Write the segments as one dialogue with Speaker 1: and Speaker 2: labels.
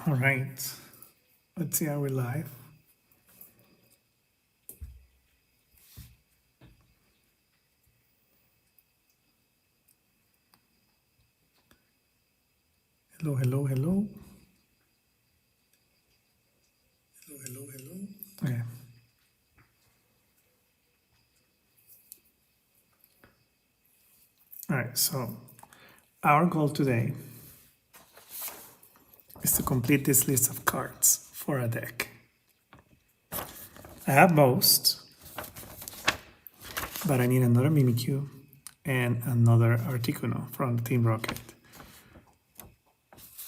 Speaker 1: All right, let's see how we're live. Hello, hello, hello. Hello, hello, hello. Okay. All right, so our goal today is to complete this list of cards for a deck. I have most, but I need another Mimikyu and another Articuno from Team Rocket.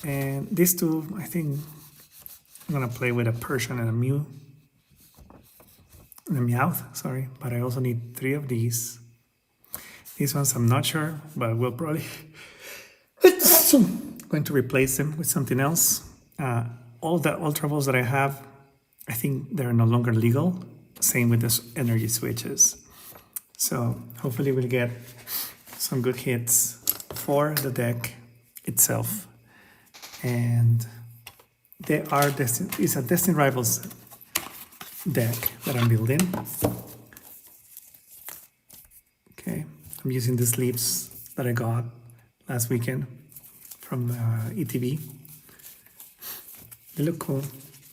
Speaker 1: And these two, I think I'm gonna play with a Persian and a Meowth, sorry, but I also need 3 of these. These ones I'm not sure, but we'll probably going to replace them with something else. All the Ultra Balls that I have, I think they're no longer legal. Same with the energy switches. So hopefully we'll get some good hits for the deck itself. And they are it's a Destined Rivals deck that I'm building. Okay, I'm using the sleeves that I got last weekend from ETV. They look cool.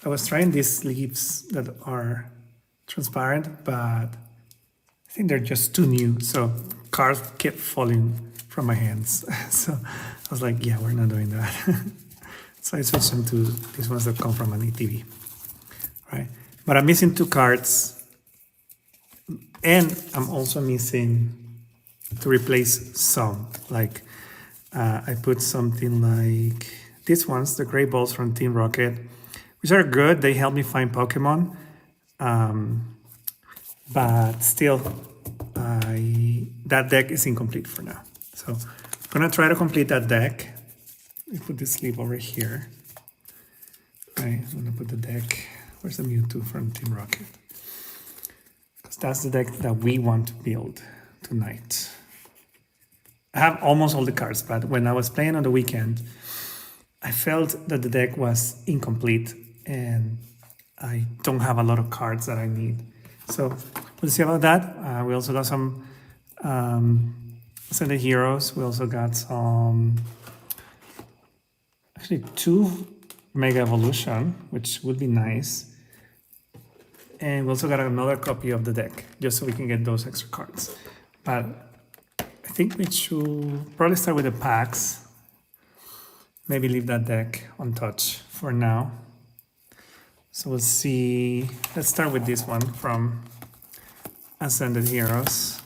Speaker 1: I was trying these sleeves that are transparent, but I think they're just too new. So cards kept falling from my hands. So I was like, yeah, we're not doing that. So I switched them to these ones that come from an ETV, right? But I'm missing 2 cards, and I'm also missing to replace some. Like I put something like these ones, the gray balls from Team Rocket, which are good. They help me find Pokemon, but still, that deck is incomplete for now. So I'm gonna try to complete that deck. We put this sleeve over here. Right, I'm gonna put the deck. Where's the Mewtwo from Team Rocket? Because that's the deck that we want to build tonight. I have almost all the cards, but when I was playing on the weekend, I felt that the deck was incomplete and I don't have a lot of cards that I need. So we'll see about that. We also got some Ascended Heroes. We also got some, actually 2 Mega Evolution, which would be nice. And we also got another copy of the deck, just so we can get those extra cards. But I think we should probably start with the packs. Maybe leave that deck untouched for now. So we'll see. Let's start with this one from Ascended Heroes.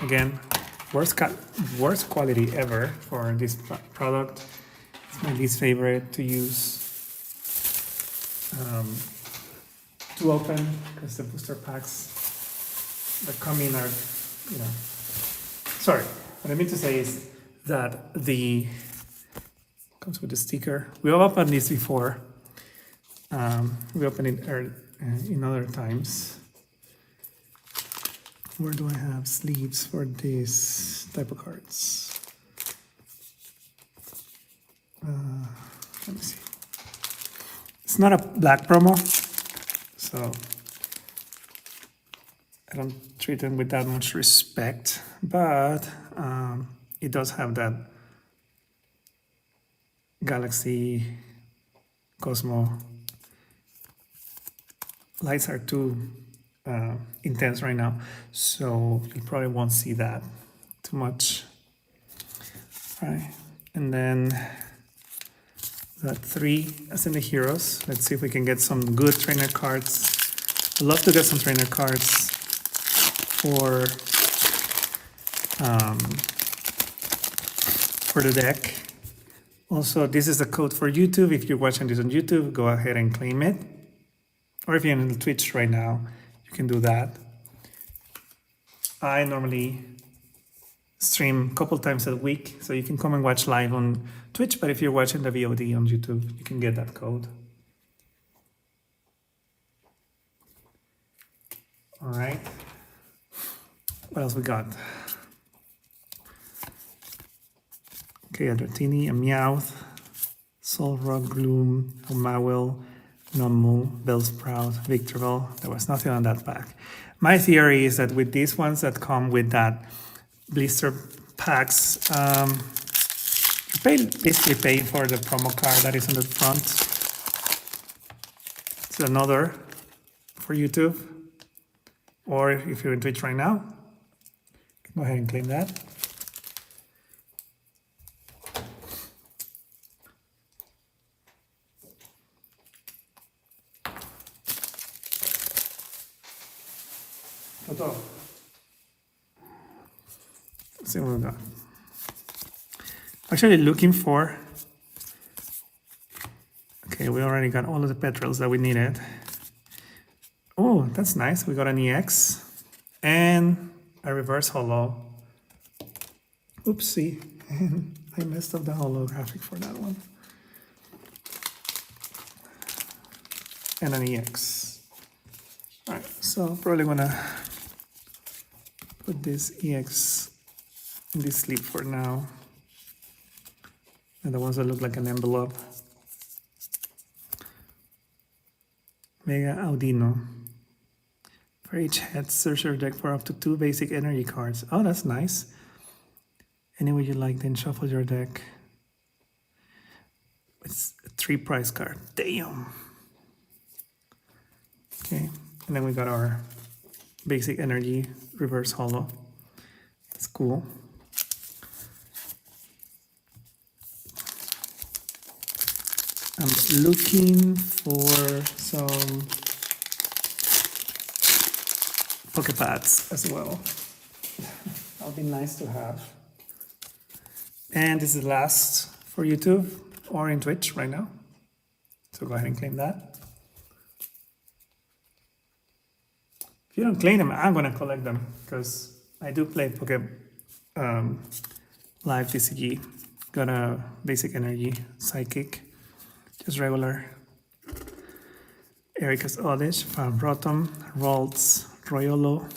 Speaker 1: Again, worst quality ever for this product. It's my least favorite to use. To open, because the booster packs that come in are, sorry. What I mean to say is that comes with the sticker. We have opened this before. We opened it in other times. Where do I have sleeves for this type of cards? Let me see. It's not a black promo, so I don't treat them with that much respect, but it does have that Galaxy Cosmo. Lights are too intense right now, so you probably won't see that too much. All right, and then got 3 Ascended Heroes. Let's see if we can get some good trainer cards. I'd love to get some trainer cards for the deck. Also, this is the code for YouTube. If you're watching this on YouTube, go ahead and claim it. Or if you're on Twitch right now, you can do that. I normally stream a couple times a week, so you can come and watch live on Twitch, but if you're watching the VOD on YouTube, you can get that code. All right. What else we got? Okay, a Dratini, a Meowth, Solrock, Gloom, Mawil, Numel, Bellsprout, Victorville. There was nothing on that pack. My theory is that with these ones that come with that blister packs, you're basically paying for the promo card that is on the front. It's another for YouTube. Or if you're in Twitch right now, go ahead and claim that. Photo. Let's see what we got. Actually looking for, okay, we already got all of the petrels that we needed. Oh, that's nice. We got an EX and a reverse holo. Oopsie, I messed up the holographic for that one. And an EX. All right, so I'm probably gonna put this EX in this sleeve for now. And the ones that look like an envelope. Mega Audino. For each head, search your deck for up to 2 basic energy cards. Oh, that's nice. Any way you like, then shuffle your deck. It's a 3 prize card. Damn. Okay, and then we got our basic energy reverse holo. It's cool. I'm looking for some Pokepads as well. That would be nice to have. And this is the last for YouTube or in Twitch right now. So go ahead and claim that. If you don't claim them, I'm gonna collect them because I do play Live TCG. Got a basic energy, psychic, just regular. Erika's Oddish, Farm Rotom, Ralts, Royolo,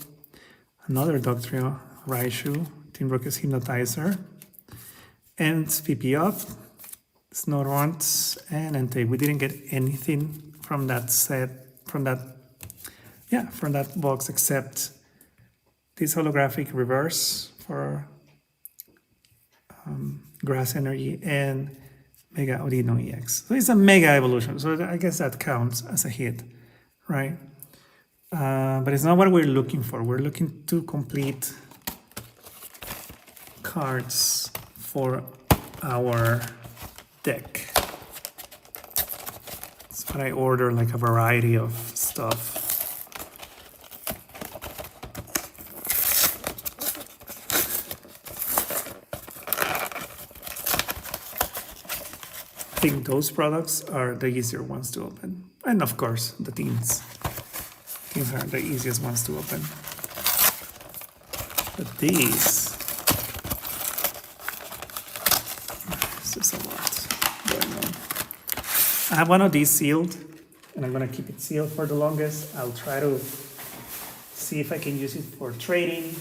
Speaker 1: another Doctrio, Raichu, Team Rocket's Hypnotizer, and VP Up, Snorrunt, and Entei. We didn't get anything from that set, from that box except this holographic reverse for Grass Energy and Mega Audino EX. So it's a Mega Evolution, so I guess that counts as a hit, right? But it's not what we're looking for. We're looking to complete cards for our deck. That's what I order, like a variety of stuff. I think those products are the easier ones to open. And of course, the teams. Teams are the easiest ones to open. But these, it's just a lot going on. I have one of these sealed, and I'm gonna keep it sealed for the longest. I'll try to see if I can use it for trading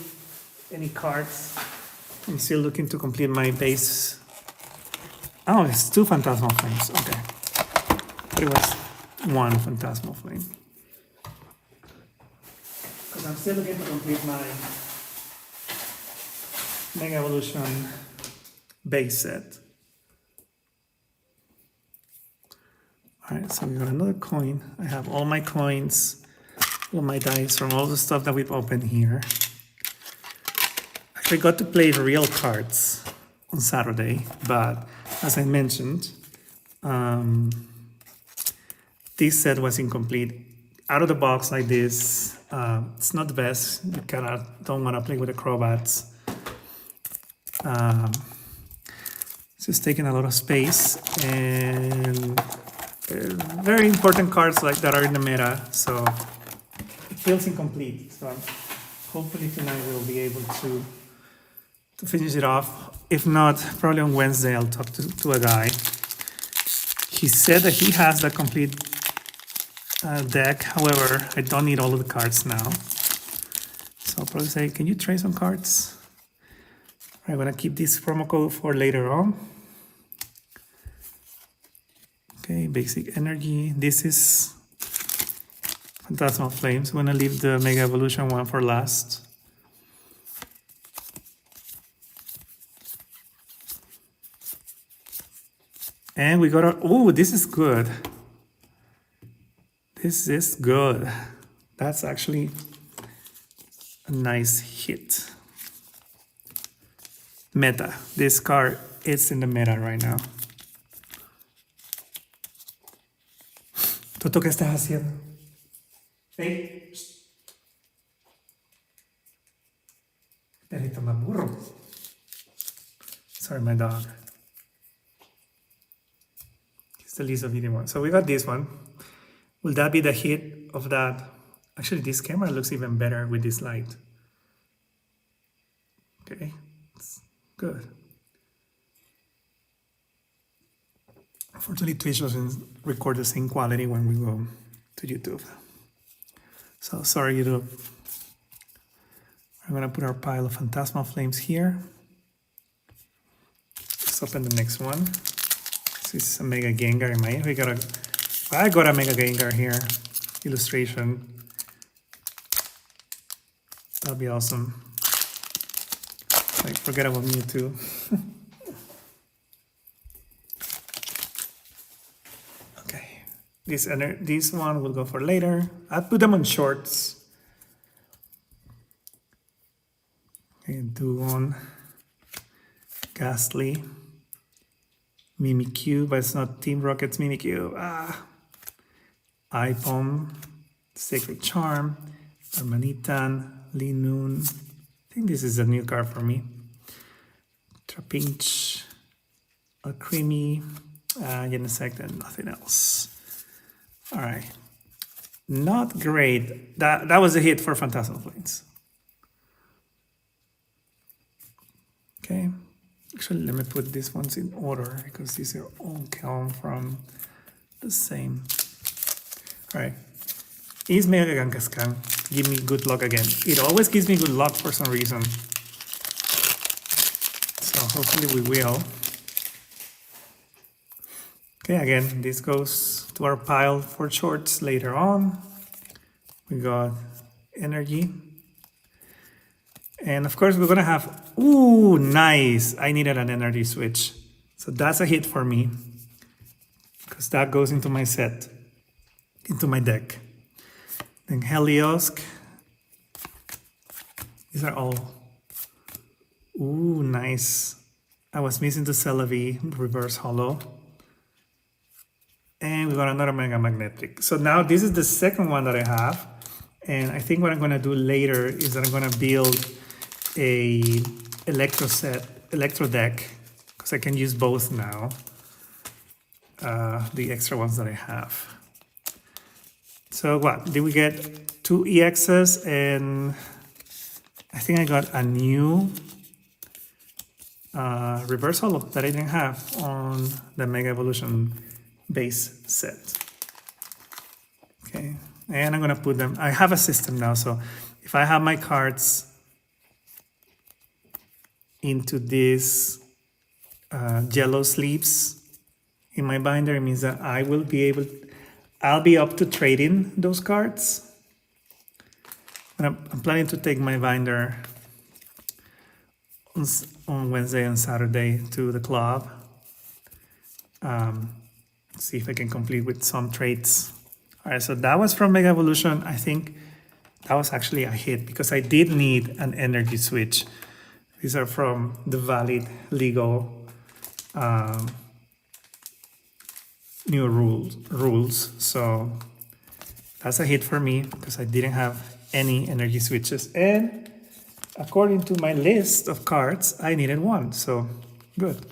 Speaker 1: any cards. I'm still looking to complete my base. Oh, it's 2 Phantasmal Flames. Okay. It was 1 Phantasmal Flame. Because I'm still looking to complete my Mega Evolution base set. Alright, so we got another coin. I have all my coins, all my dice from all the stuff that we've opened here. I got to play real cards on Saturday, but as I mentioned, this set was incomplete. Out of the box like this, it's not the best. You kind of don't want to play with the Crobats. It's just taking a lot of space, and very important cards like that are in the meta, so it feels incomplete. So hopefully tonight we'll be able to finish it off. If not, probably on Wednesday I'll talk to a guy. He said that he has the complete deck. However, I don't need all of the cards now. So I'll probably say, can you trade some cards? I'm gonna keep this promo code for later on. Okay, basic energy. This is Phantasmal Flames. I'm gonna leave the Mega Evolution one for last. And we got our, oh, this is good. This is good. That's actually a nice hit. Meta. This card is in the meta right now. Toto, ¿qué estás haciendo? Hey. Perrito más burro. Sorry, my dog. It's the least of one. So we got this one. Will that be the hit of that? Actually, this camera looks even better with this light. Okay, it's good. Unfortunately, Twitch doesn't record the same quality when we go to YouTube. So sorry, YouTube. We're gonna put our pile of Phantasmal Flames here. Let's open the next one. This is a Mega Gengar in my. I got a Mega Gengar here. Illustration. That'll be awesome. Like, forget about Mewtwo. Okay. This one will go for later. I'll put them on shorts. Okay, Duon. Ghastly. Mimikyu, but it's not Team Rocket's Mimikyu. Ipom. Sacred Charm. Armanitan. Linoon. I think this is a new card for me. Trapinch. Alcremie. Genesect, and nothing else. Alright. Not great. That was a hit for Phantasmal Flames. Okay. Actually, let me put these ones in order because these are all come from the same. Alright. Is Mega Gankaskan give me good luck again? It always gives me good luck for some reason. So hopefully we will. Okay, again, this goes to our pile for shorts later on. We got energy. And of course, we're gonna have, ooh, nice. I needed an energy switch. So that's a hit for me because that goes into my set, into my deck. Then Heliosk. These are all, ooh, nice. I was missing the Celebi reverse holo. And we got another Mega Magnetic. So now this is the second one that I have. And I think what I'm gonna do later is that I'm gonna build a electro deck, because I can use both now, the extra ones that I have. So what, did we get 2 EXs, and I think I got a new reverse holo that I didn't have on the Mega Evolution base set. Okay, and I'm gonna put them, I have a system now, so if I have my cards into these yellow sleeves in my binder, it means that I'll be up to trading those cards. And I'm planning to take my binder on Wednesday and Saturday to the club. See if I can complete with some trades. All right, so that was from Mega Evolution. I think that was actually a hit because I did need an energy switch. These are from the valid legal new rules. So that's a hit for me because I didn't have any energy switches. And according to my list of cards, I needed one. So good.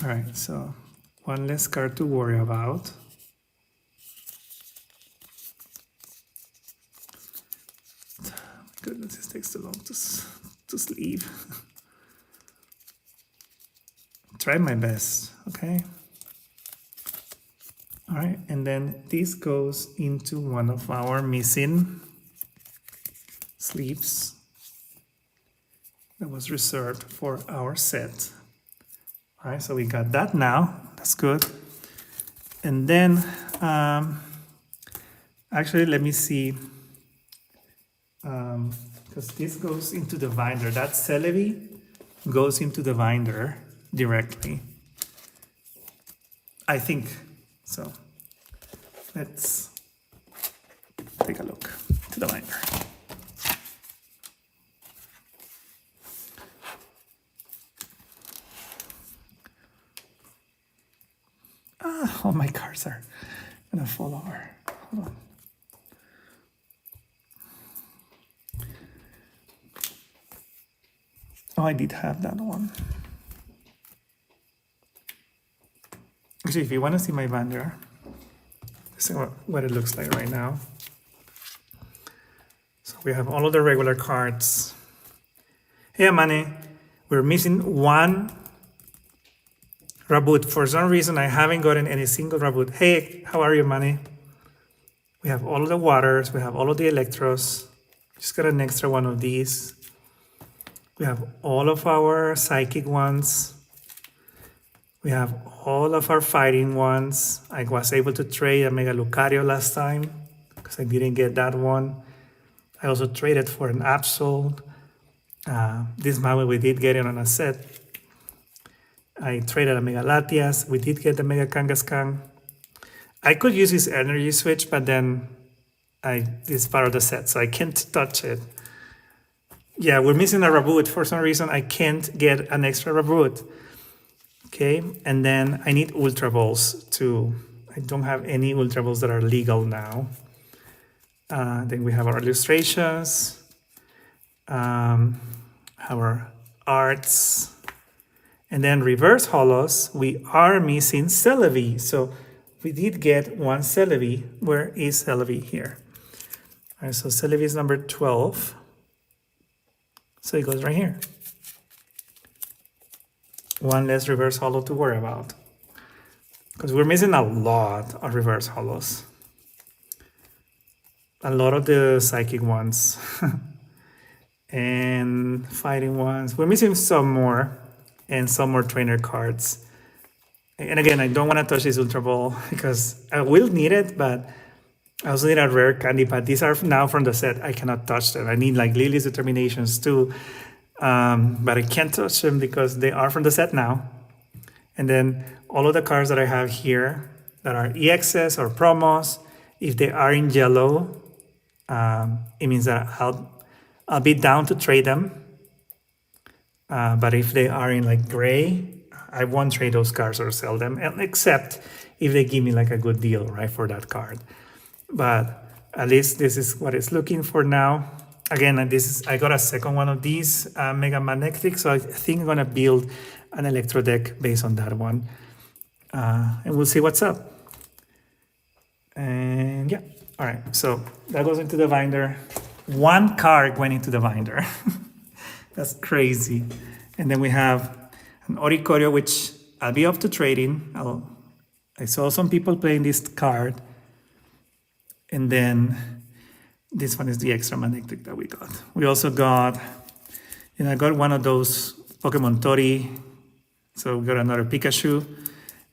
Speaker 1: All right, so one less card to worry about. Goodness, this takes too long to sleeve. Try my best, okay? All right, and then this goes into one of our missing sleeves that was reserved for our set. All right, so we got that now. That's good. And then, actually, let me see. Because this goes into the binder. That Celebi goes into the binder directly. I think so. Let's take a look to the binder. All my cards are gonna fall over. Hold on. Oh, I did have that one. Actually, if you want to see my binder, this is what it looks like right now. So we have all of the regular cards. Hey, Mane, we're missing one Raboot. For some reason, I haven't gotten any single Raboot. Hey, how are you, Mane? We have all of the waters. We have all of the Electros. Just got an extra one of these. We have all of our psychic ones. We have all of our fighting ones. I was able to trade a Mega Lucario last time because I didn't get that one. I also traded for an Absol. This Maui we did get it on a set. I traded a Mega Latias. We did get the Mega Kangaskhan. I could use his energy switch, but then it's part of the set, so I can't touch it. Yeah, we're missing a Raboot. For some reason, I can't get an extra Raboot. Okay, and then I need Ultra Balls too. I don't have any Ultra Balls that are legal now. Then we have our illustrations, our arts, and then reverse holos. We are missing Celebi. So we did get one Celebi. Where is Celebi? Here. All right, so Celebi is number 12. So it goes right here. One less reverse holo to worry about. Because we're missing a lot of reverse holos. A lot of the psychic ones. And fighting ones. We're missing some more. And some more trainer cards. And again, I don't want to touch this Ultra Ball because I will need it, but I also need a rare candy, but these are now from the set. I cannot touch them. I need like Lily's Determinations too. But I can't touch them because they are from the set now. And then all of the cards that I have here that are EXs or promos, if they are in yellow, it means that I'll be down to trade them. But if they are in like gray, I won't trade those cards or sell them, except if they give me like a good deal, right, for that card. But at least this is what it's looking for now. Again, I got a second one of these Mega Magnetic, so I think I'm gonna build an Electro deck based on that one, and we'll see what's up. And yeah, all right. So that goes into the binder. One card went into the binder. That's crazy. And then we have an Oricorio, which I'll be up to trading. I saw some people playing this card. And then this one is the extra magnetic that we got. We also got, I got one of those Pokemon Tori. So we got another Pikachu.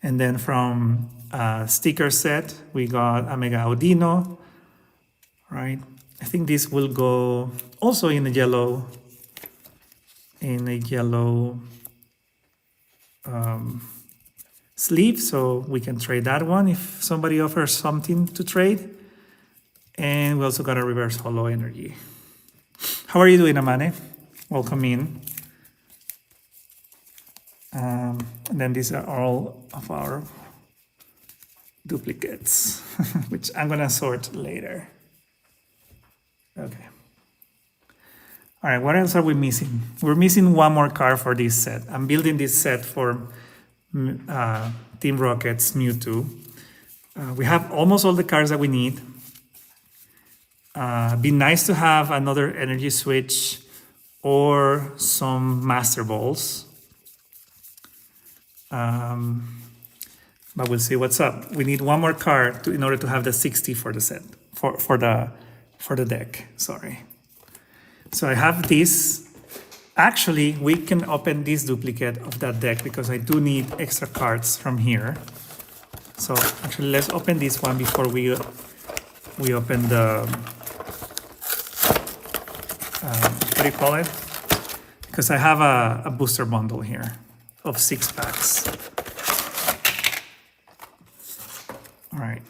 Speaker 1: And then from a sticker set, we got a Mega Audino, right? I think this will go also in a yellow sleeve, so we can trade that one if somebody offers something to trade. And we also got a reverse holo energy. How are you doing, Amane? Welcome in. And then these are all of our duplicates, which I'm gonna sort later. Okay. All right, what else are we missing? We're missing one more card for this set. I'm building this set for Team Rocket's Mewtwo. We have almost all the cards that we need. Be nice to have another energy switch or some Master Balls. But we'll see what's up. We need one more card in order to have the 60 for the set, for the deck, sorry. So I have this Actually, we can open this duplicate of that deck because I do need extra cards from here. So actually, let's open this one before we open the, what do you call it? Because I have a booster bundle here of 6 packs. All right,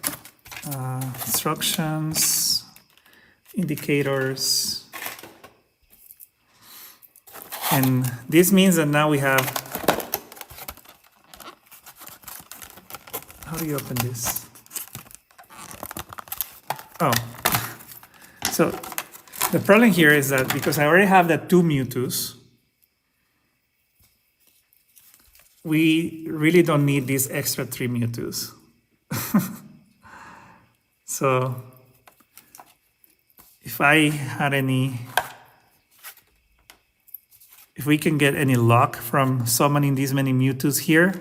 Speaker 1: instructions, indicators. And this means that now we have, how do you open this? Oh, so the problem here is that because I already have the 2 Mewtwo's, we really don't need these extra 3 Mewtwo's. So if I had any, if we can get any luck from summoning these many Mewtwo's here,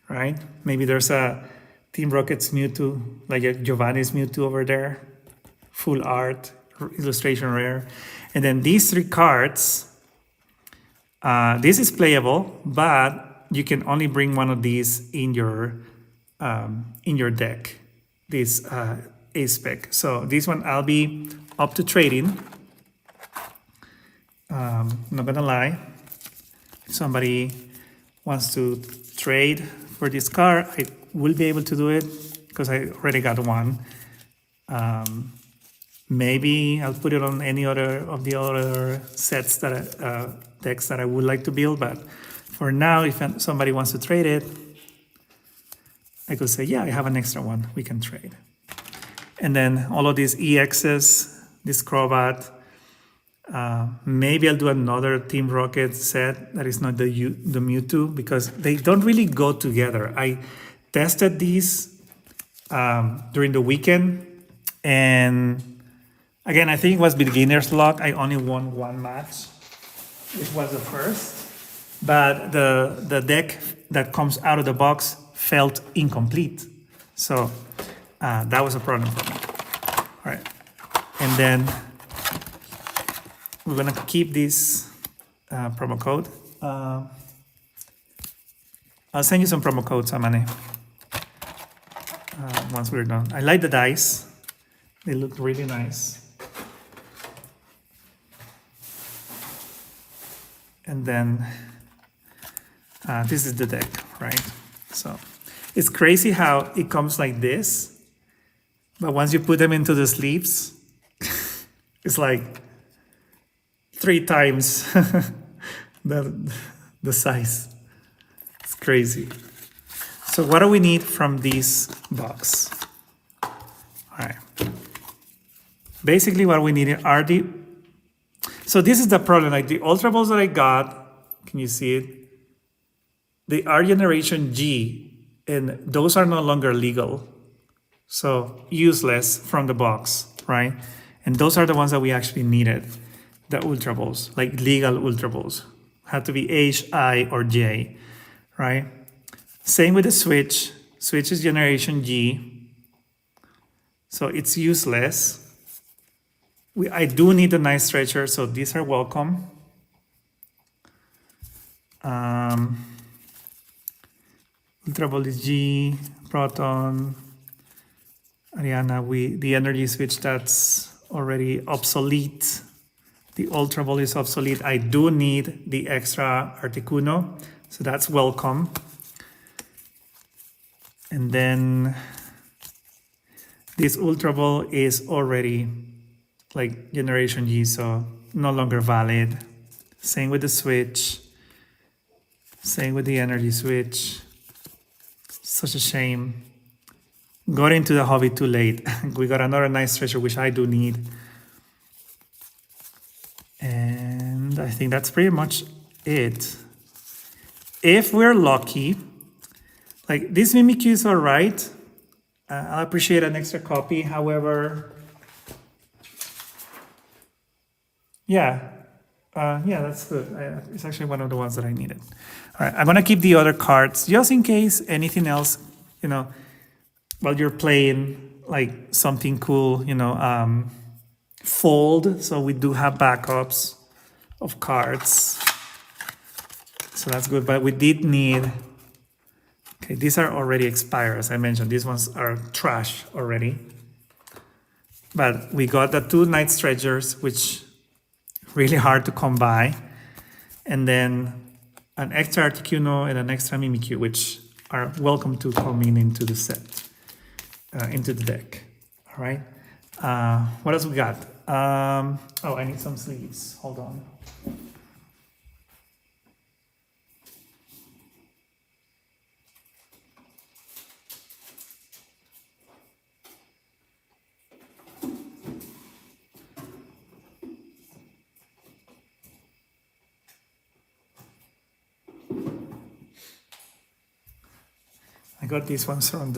Speaker 1: right? Maybe there's a Team Rocket's Mewtwo, like a Giovanni's Mewtwo over there, full art, illustration rare. And then these 3 cards, this is playable, but you can only bring one of these in your deck, this A-Spec. So this one I'll be up to trading. Not gonna lie, if somebody wants to trade for this card, I will be able to do it because I already got one. Maybe I'll put it on any other of the other sets that decks that I would like to build, but for now, if somebody wants to trade it, I could say, yeah, I have an extra one, we can trade. And then all of these EXs, this Crobat, maybe I'll do another Team Rocket set that is not the Mewtwo because they don't really go together. I tested these during the weekend, and again, I think it was beginner's luck. I only won 1 match. It was the first, but the deck that comes out of the box felt incomplete. So that was a problem for me. All right, and then we're gonna keep this promo code. I'll send you some promo codes, Amane, once we're done. I like the dice. They look really nice. And then this is the deck, right? So it's crazy how it comes like this, but once you put them into the sleeves, it's like 3 times the size. It's crazy. So what do we need from this box? All right. Basically what we need are the, so this is the problem, like the Ultra Balls that I got, can you see it? They are Generation G, and those are no longer legal. So useless from the box, right? And those are the ones that we actually needed. The Ultra Balls, like legal Ultra Balls, have to be H, I, or J, right? Same with the Switch. Switch is Generation G, so it's useless. I do need a nice stretcher, so these are welcome. Ultra Ball is G, Proton, Ariana, the Energy Switch, that's already obsolete. The Ultra Ball is obsolete. I do need the extra Articuno, so that's welcome. And then this Ultra Ball is already like Generation G, so no longer valid. Same with the Switch. Same with the Energy Switch. Such a shame. Got into the hobby too late. We got another nice treasure, which I do need. And I think that's pretty much it. If we're lucky, like this Mimikyu is all right. I'll appreciate an extra copy. However, yeah, that's good. It's actually one of the ones that I needed. All right, I'm gonna keep the other cards just in case anything else, while you're playing like something cool, fold. So we do have backups. of cards. So that's good, but we did need, okay, these are already expired, as I mentioned. These ones are trash already. But we got the 2 Night Stretchers, which really hard to come by. And then an extra Articuno and an extra Mimikyu, which are welcome to come into the set, into the deck. All right. What else we got? Oh, I need some sleeves. Hold on. I got these ones from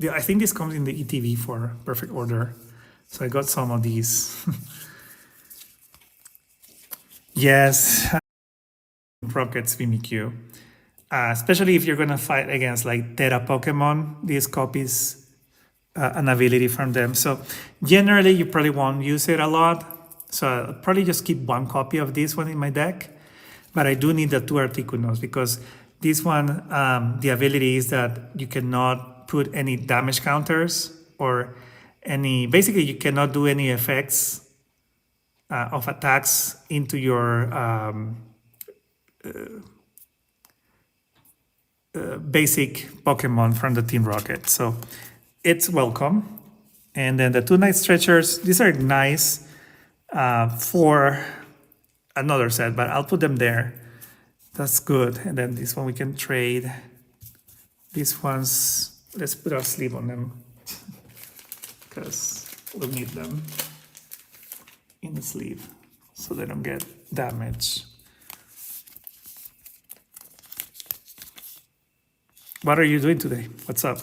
Speaker 1: I think this comes in the ETV for perfect order. So I got some of these. Yes, Rockets Mimikyu. Especially if you're gonna fight against like Tera Pokemon, these copies an ability from them. So generally you probably won't use it a lot. So I'll probably just keep 1 copy of this one in my deck. But I do need the 2 Articunos because this one, the ability is that you cannot put any damage counters or basically you cannot do any effects of attacks into your basic Pokemon from the Team Rocket. So it's welcome. And then the 2 Night Stretchers, these are nice for another set, but I'll put them there. That's good. And then this one we can trade. These ones, let's put our sleeve on them because we'll need them in the sleeve so they don't get damaged. What are you doing today? What's up?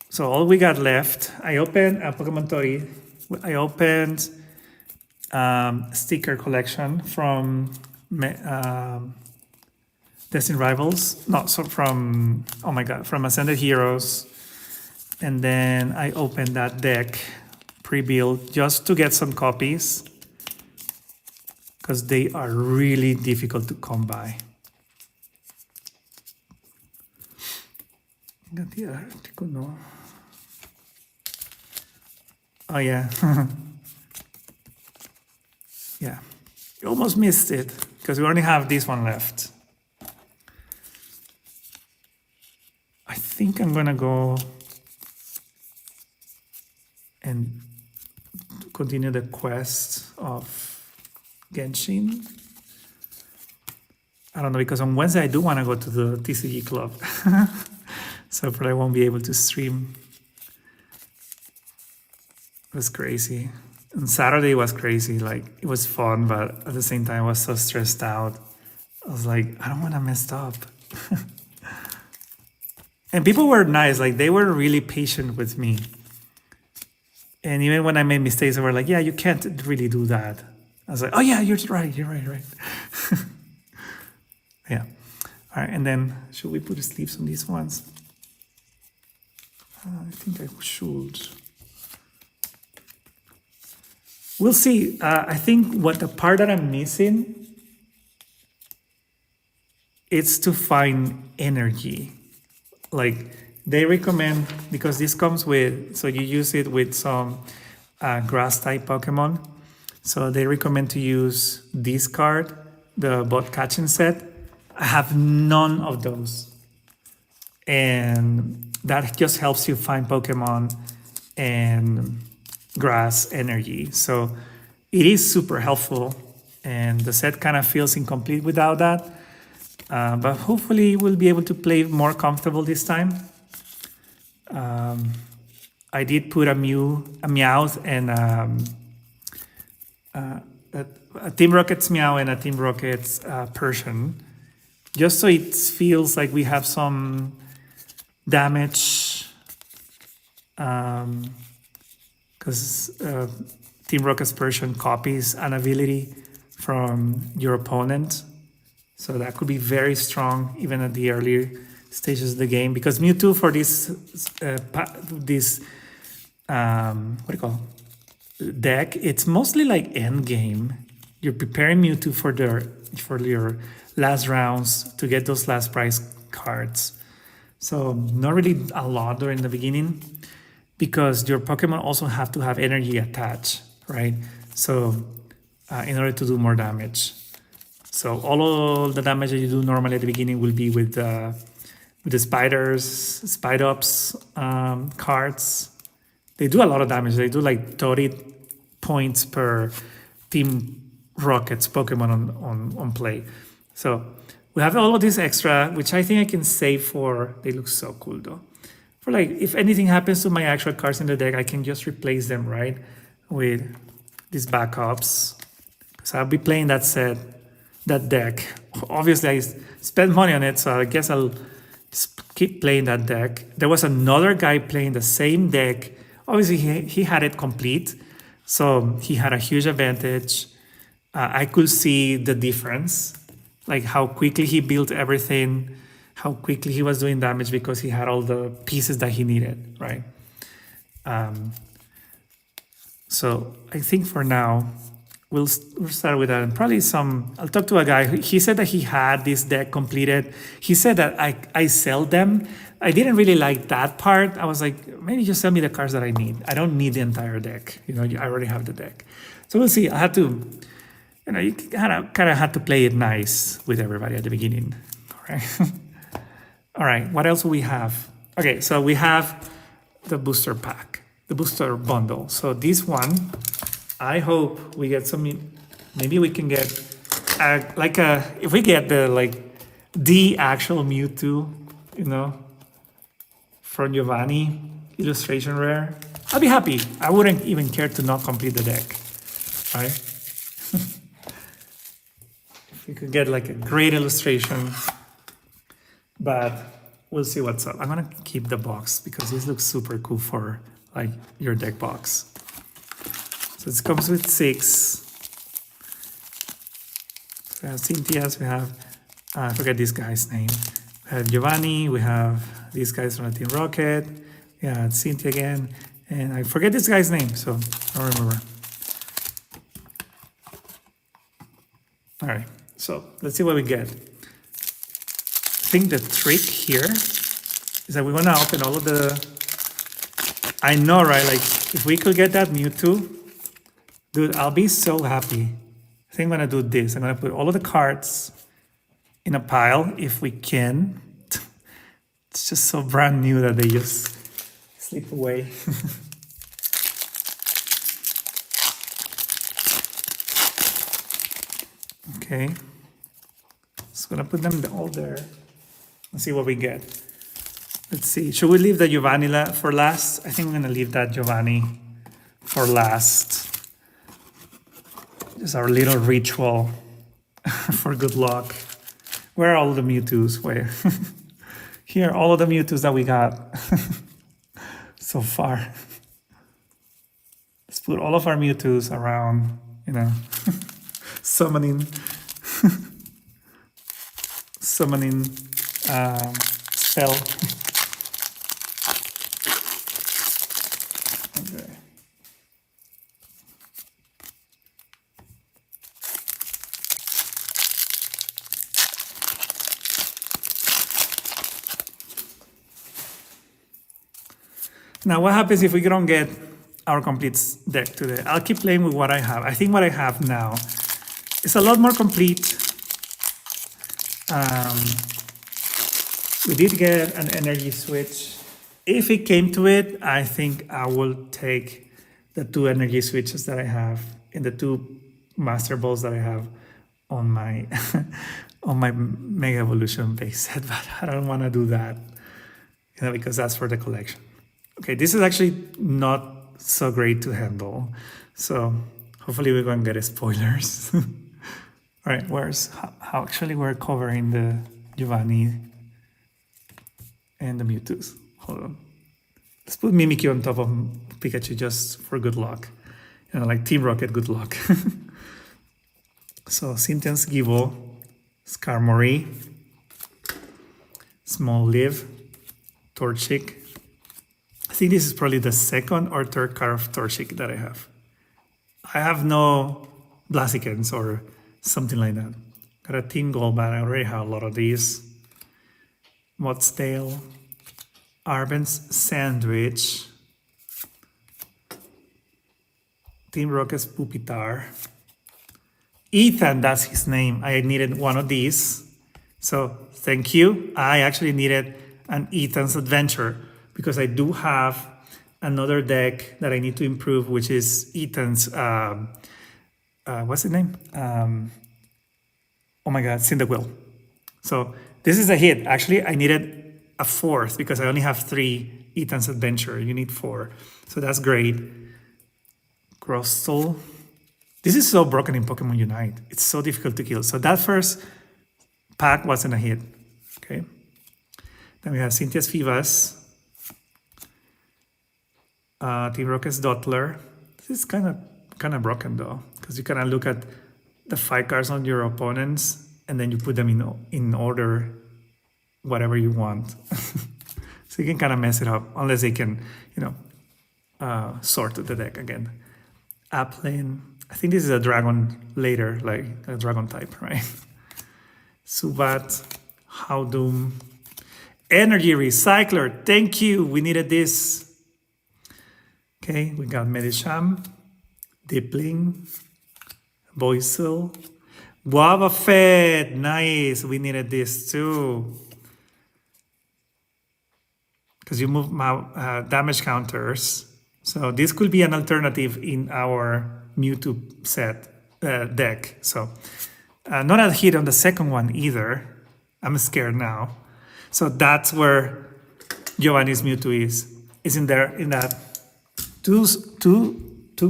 Speaker 1: So all we got left, I opened a Pokemon Tori. I opened sticker collection from Destined Rivals. No, so from, oh my God, from Ascended Heroes. And then I opened that deck pre-built just to get some copies because they are really difficult to come by. Got the Articuno. Oh yeah. Yeah. You almost missed it because we only have this one left. I think I'm gonna go and continue the quest of Genshin. I don't know, because on Wednesday I do want to go to the TCG club. So probably I won't be able to stream. It was crazy. And Saturday was crazy. Like, it was fun, but at the same time I was so stressed out. I was like, I don't want to mess up. And people were nice. Like, they were really patient with me. And even when I made mistakes, they were like, yeah, you can't really do that. I was like, oh yeah, you're right. Yeah. All right, and then should we put the sleeves on these ones? I think I should. We'll see. I think what the part that I'm missing is to find energy. Like, they recommend, because this comes with, so you use it with some grass type Pokemon. So they recommend to use this card, the bot catching set. I have none of those. And that just helps you find Pokemon and grass energy. So it is super helpful. And the set kind of feels incomplete without that. But hopefully we'll be able to play more comfortable this time. I did put a Meowth and a Team Rocket's Meow and a Team Rocket's Persian, just so it feels like we have some damage, because Team Rocket's Persian copies an ability from your opponent. So that could be very strong even at the earlier stages of the game, because Mewtwo for this what do you call deck, it's mostly like end game. You're preparing Mewtwo for your last rounds to get those last prize cards. So not really a lot during the beginning, because your Pokemon also have to have energy attached, right? So in order to do more damage. So all of the damage that you do normally at the beginning will be with the spiders, Spidops cards. They do a lot of damage. They do like 30 points per Team Rocket's Pokemon on play. So we have all of this extra, which I think I can save for. They look so cool though. For like, if anything happens to my actual cards in the deck, I can just replace them, right, with these backups. So I'll be playing that set, that deck. Obviously, I spent money on it, so I guess I'll keep playing that deck. There was another guy playing the same deck. Obviously, he had it complete, so he had a huge advantage. I could see the difference, like how quickly he built everything, how quickly he was doing damage because he had all the pieces that he needed, right? So I think for now, we'll start with that. And probably I'll talk to a guy. He said that he had this deck completed. He said that I sell them. I didn't really like that part. I was like, maybe just sell me the cards that I need. I don't need the entire deck. I already have the deck. So we'll see. I had to, you kind of had to play it nice with everybody at the beginning. All right. All right. What else do we have? Okay. So we have the booster pack, the booster bundle. So this one, I hope we get some, maybe we can get if we get the actual Mewtwo, from Giovanni, illustration rare, I'll be happy. I wouldn't even care to not complete the deck, right? If we could get like a great illustration, but we'll see what's up. I'm gonna keep the box because this looks super cool for like your deck box. So it comes with 6. So we have Cynthia's, we have, I forget this guy's name. We have Giovanni, we have these guys from the Team Rocket, yeah, Cynthia again, and I forget this guy's name, so I don't remember. All right, so let's see what we get. I think the trick here is that we want to open all of the, I know, right, like if we could get that Mewtwo, dude, I'll be so happy. I think I'm gonna do this. I'm gonna put all of the cards in a pile if we can. It's just so brand new that they just slip away. Okay. So I'm gonna put them all there. Let's see what we get. Let's see. Should we leave the Giovanni for last? I think we're gonna leave that Giovanni for last. Just our little ritual for good luck. Where are all the Mewtwo's? Where? Here, all of the Mewtwo's that we got so far. Let's put all of our Mewtwo's around, summoning spell. Okay. Now, what happens if we don't get our complete deck today? I'll keep playing with what I have. I think what I have now is a lot more complete. We did get an energy switch. If it came to it, I think I will take the 2 energy switches that I have and the 2 master balls that I have on my on my Mega Evolution base set, but I don't want to do that, because that's for the collection. Okay, this is actually not so great to handle, so hopefully we're going to get spoilers. All right, how actually we're covering the Giovanni and the Mewtwo's. Hold on. Let's put Mimikyu on top of Pikachu just for good luck. Like Team Rocket, good luck. So Cynthia's Givo, Skarmory, Small Live, Torchic. I think this is probably the second or third card of Torchic that I have. I have no Blaziken's or something like that. Got a Team Gold, but I already have a lot of these. Motsdale, Arben's Sandwich, Team Rocket's Pupitar. Ethan, that's his name. I needed one of these. So thank you. I actually needed an Ethan's Adventure because I do have another deck that I need to improve, which is Ethan's, what's the name? Oh my God, Cyndaquil. So this is a hit. Actually, I needed a fourth because I only have 3 Ethan's Adventure. You need 4. So that's great. Crostal. This is so broken in Pokemon Unite. It's so difficult to kill. So that first pack wasn't a hit. Okay. Then we have Cynthia's Vivas. Team Rocket's Dottler. This is kind of broken though, because you kind of look at the 5 cards on your opponents and then you put them in order, whatever you want. So you can kind of mess it up unless they can, sort the deck again. Applin. I think this is a dragon later, like a dragon type, right? Subat, Howdoom, Energy Recycler. Thank you. We needed this. Okay, we got Medicham, Dipling, Boisil, Wobbuffet. Nice. We needed this too. Because you move damage counters. So this could be an alternative in our Mewtwo set deck. So not a hit on the second one either. I'm scared now. So that's where Giovanni's Mewtwo is. Is in there in that two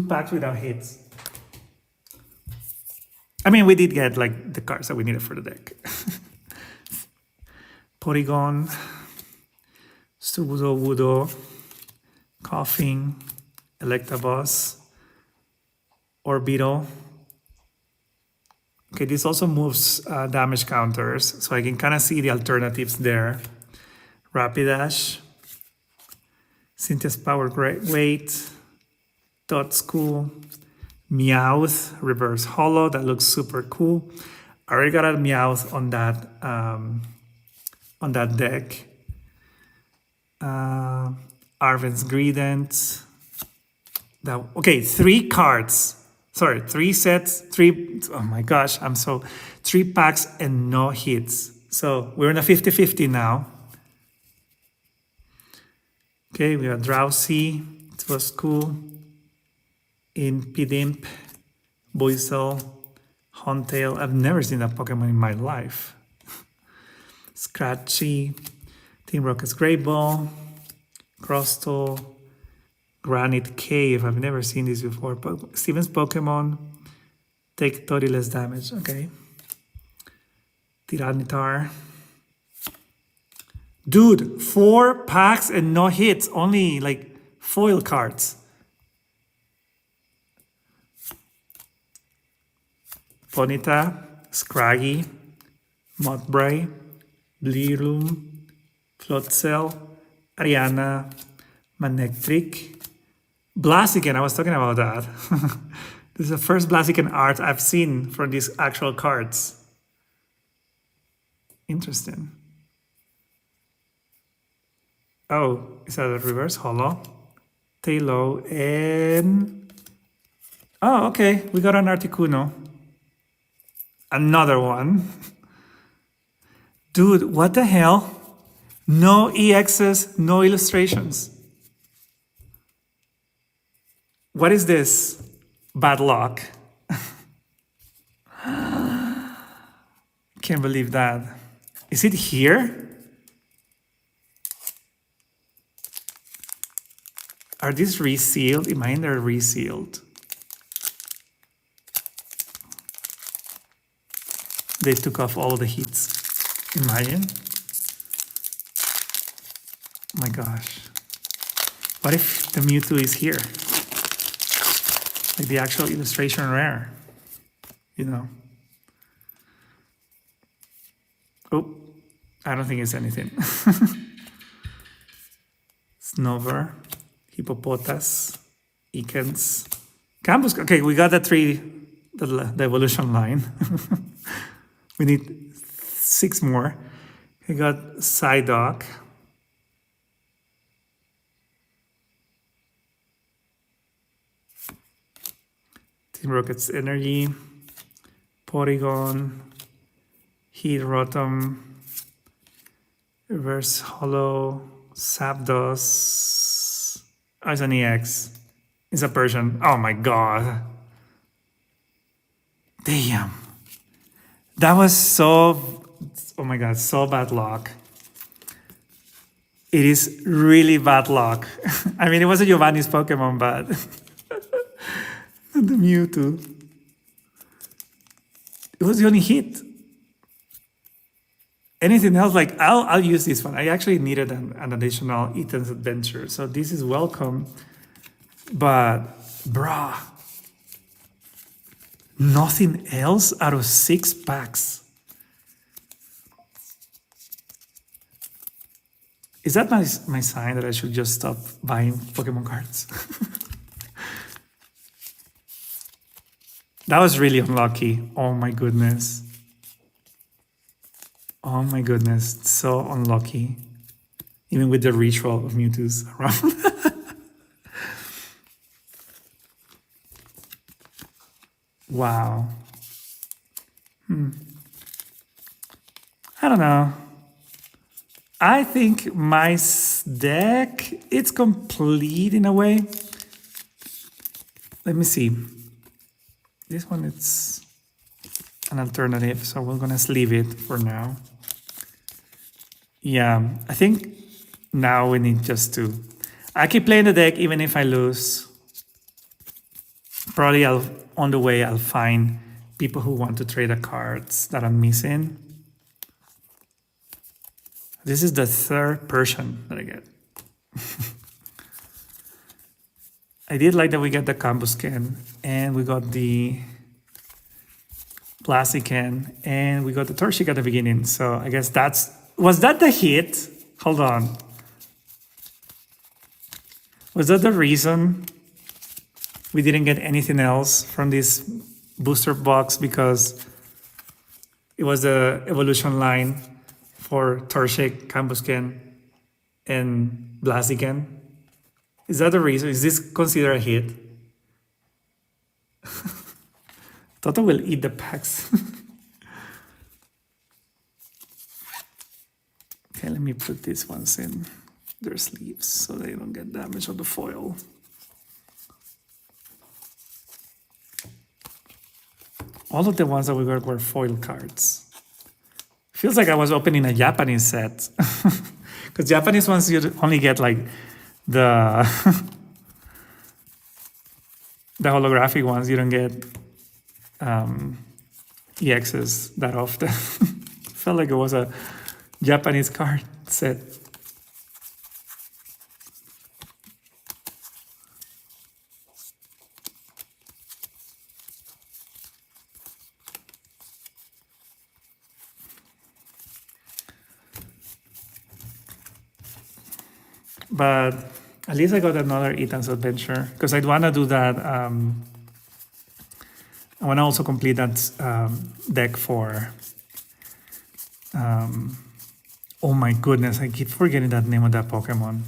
Speaker 1: packs without hits. I mean, we did get like the cards that we needed for the deck. Porygon, Wudo, Coughing, Electabuzz, Orbital. Okay, this also moves damage counters, so I can kind of see the alternatives there. Rapidash, Cynthia's Power Weight, Dot School, Meowth, Reverse Hollow. That looks super cool. I already got a Meowth on that deck. Arven's Greedent. Okay, 3 cards. Sorry, 3 sets, 3, oh my gosh, 3 packs and no hits. So we're in a 50-50 now. Okay, we got Drowsy, it was cool. Impidimp, Boizel, Hontail. I've never seen that Pokemon in my life. Scratchy, Team Rocket's Great Ball, Crustle, Granite Cave. I've never seen this before. Steven's Pokemon. Take 30 less damage. Okay. Tyranitar. Dude, 4 packs and no hits. Only like foil cards. Ponyta, Scraggy, Mudbray, Blealoom, Floatzel, Ariana, Manectric, Blaziken. I was talking about that. This is the first Blaziken art I've seen from these actual cards. Interesting. Oh, is that a reverse holo? Tailo and... Oh, okay. We got an Articuno. Another one. Dude, what the hell? No EXs, no illustrations. What is this? Bad luck. Can't believe that. Is it here? Are these resealed? Imagine they're resealed. They took off all the hits. Imagine. Oh my gosh. What if the Mewtwo is here? Like the actual illustration rare. You know. Oh, I don't think it's anything. Snover, Hippopotas, Ikens, Campus, okay, we got the evolution line. We need 6 more. We got Psyduck. Team Rocket's Energy. Porygon. Heat Rotom. Reverse Hollow. Zapdos. Oh, it's an EX. It's a Persian. Oh my god. Damn. That was so, oh my god, so bad luck. It is really bad luck. I mean, it was a Giovanni's Pokemon, but the Mewtwo. It was the only hit. Anything else, like, I'll use this one. I actually needed an additional Ethan's Adventure, so this is welcome. But, bruh, nothing else out of 6 packs. Is that my sign that I should just stop buying Pokemon cards? That was really unlucky. Oh my goodness. Oh my goodness. So unlucky. Even with the ritual of Mewtwo's around. Wow. I don't know. I think my deck, it's complete in a way. Let me see. This one, it's an alternative, so we're gonna leave it for now. Yeah, I think now we need just to... I keep playing the deck even if I lose. Probably on the way I'll find people who want to trade the cards that I'm missing. This is the 3rd Persian that I get. I did like that we got the Cambuscan, and we got the Blaziken, and we got the Torchic at the beginning. So I guess was that the hit? Hold on. Was that the reason we didn't get anything else from this booster box? Because it was the evolution line for Torchic, Cambuscan, and Blaziken. Is that the reason? Is this considered a hit? Toto will eat the packs. Okay, let me put these ones in their sleeves so they don't get damaged on the foil. All of the ones that we got were foil cards. Feels like I was opening a Japanese set. Because Japanese ones, you only get like the holographic ones. You don't get EXs that often. Felt like it was a Japanese card set. But at least I got another Ethan's Adventure, because I'd want to do that. I want to also complete that deck for... oh my goodness, I keep forgetting that name of that Pokemon.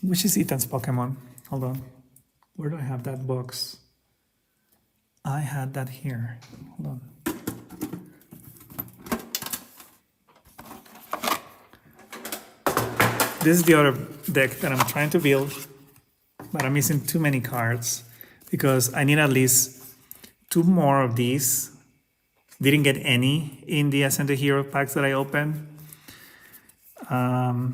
Speaker 1: Which is Ethan's Pokemon? Hold on. Where do I have that box? I had that here. Hold on. This is the other deck that I'm trying to build, but I'm missing too many cards because I need at least 2 more of these. Didn't get any in the Ascended Hero packs that I opened. Oh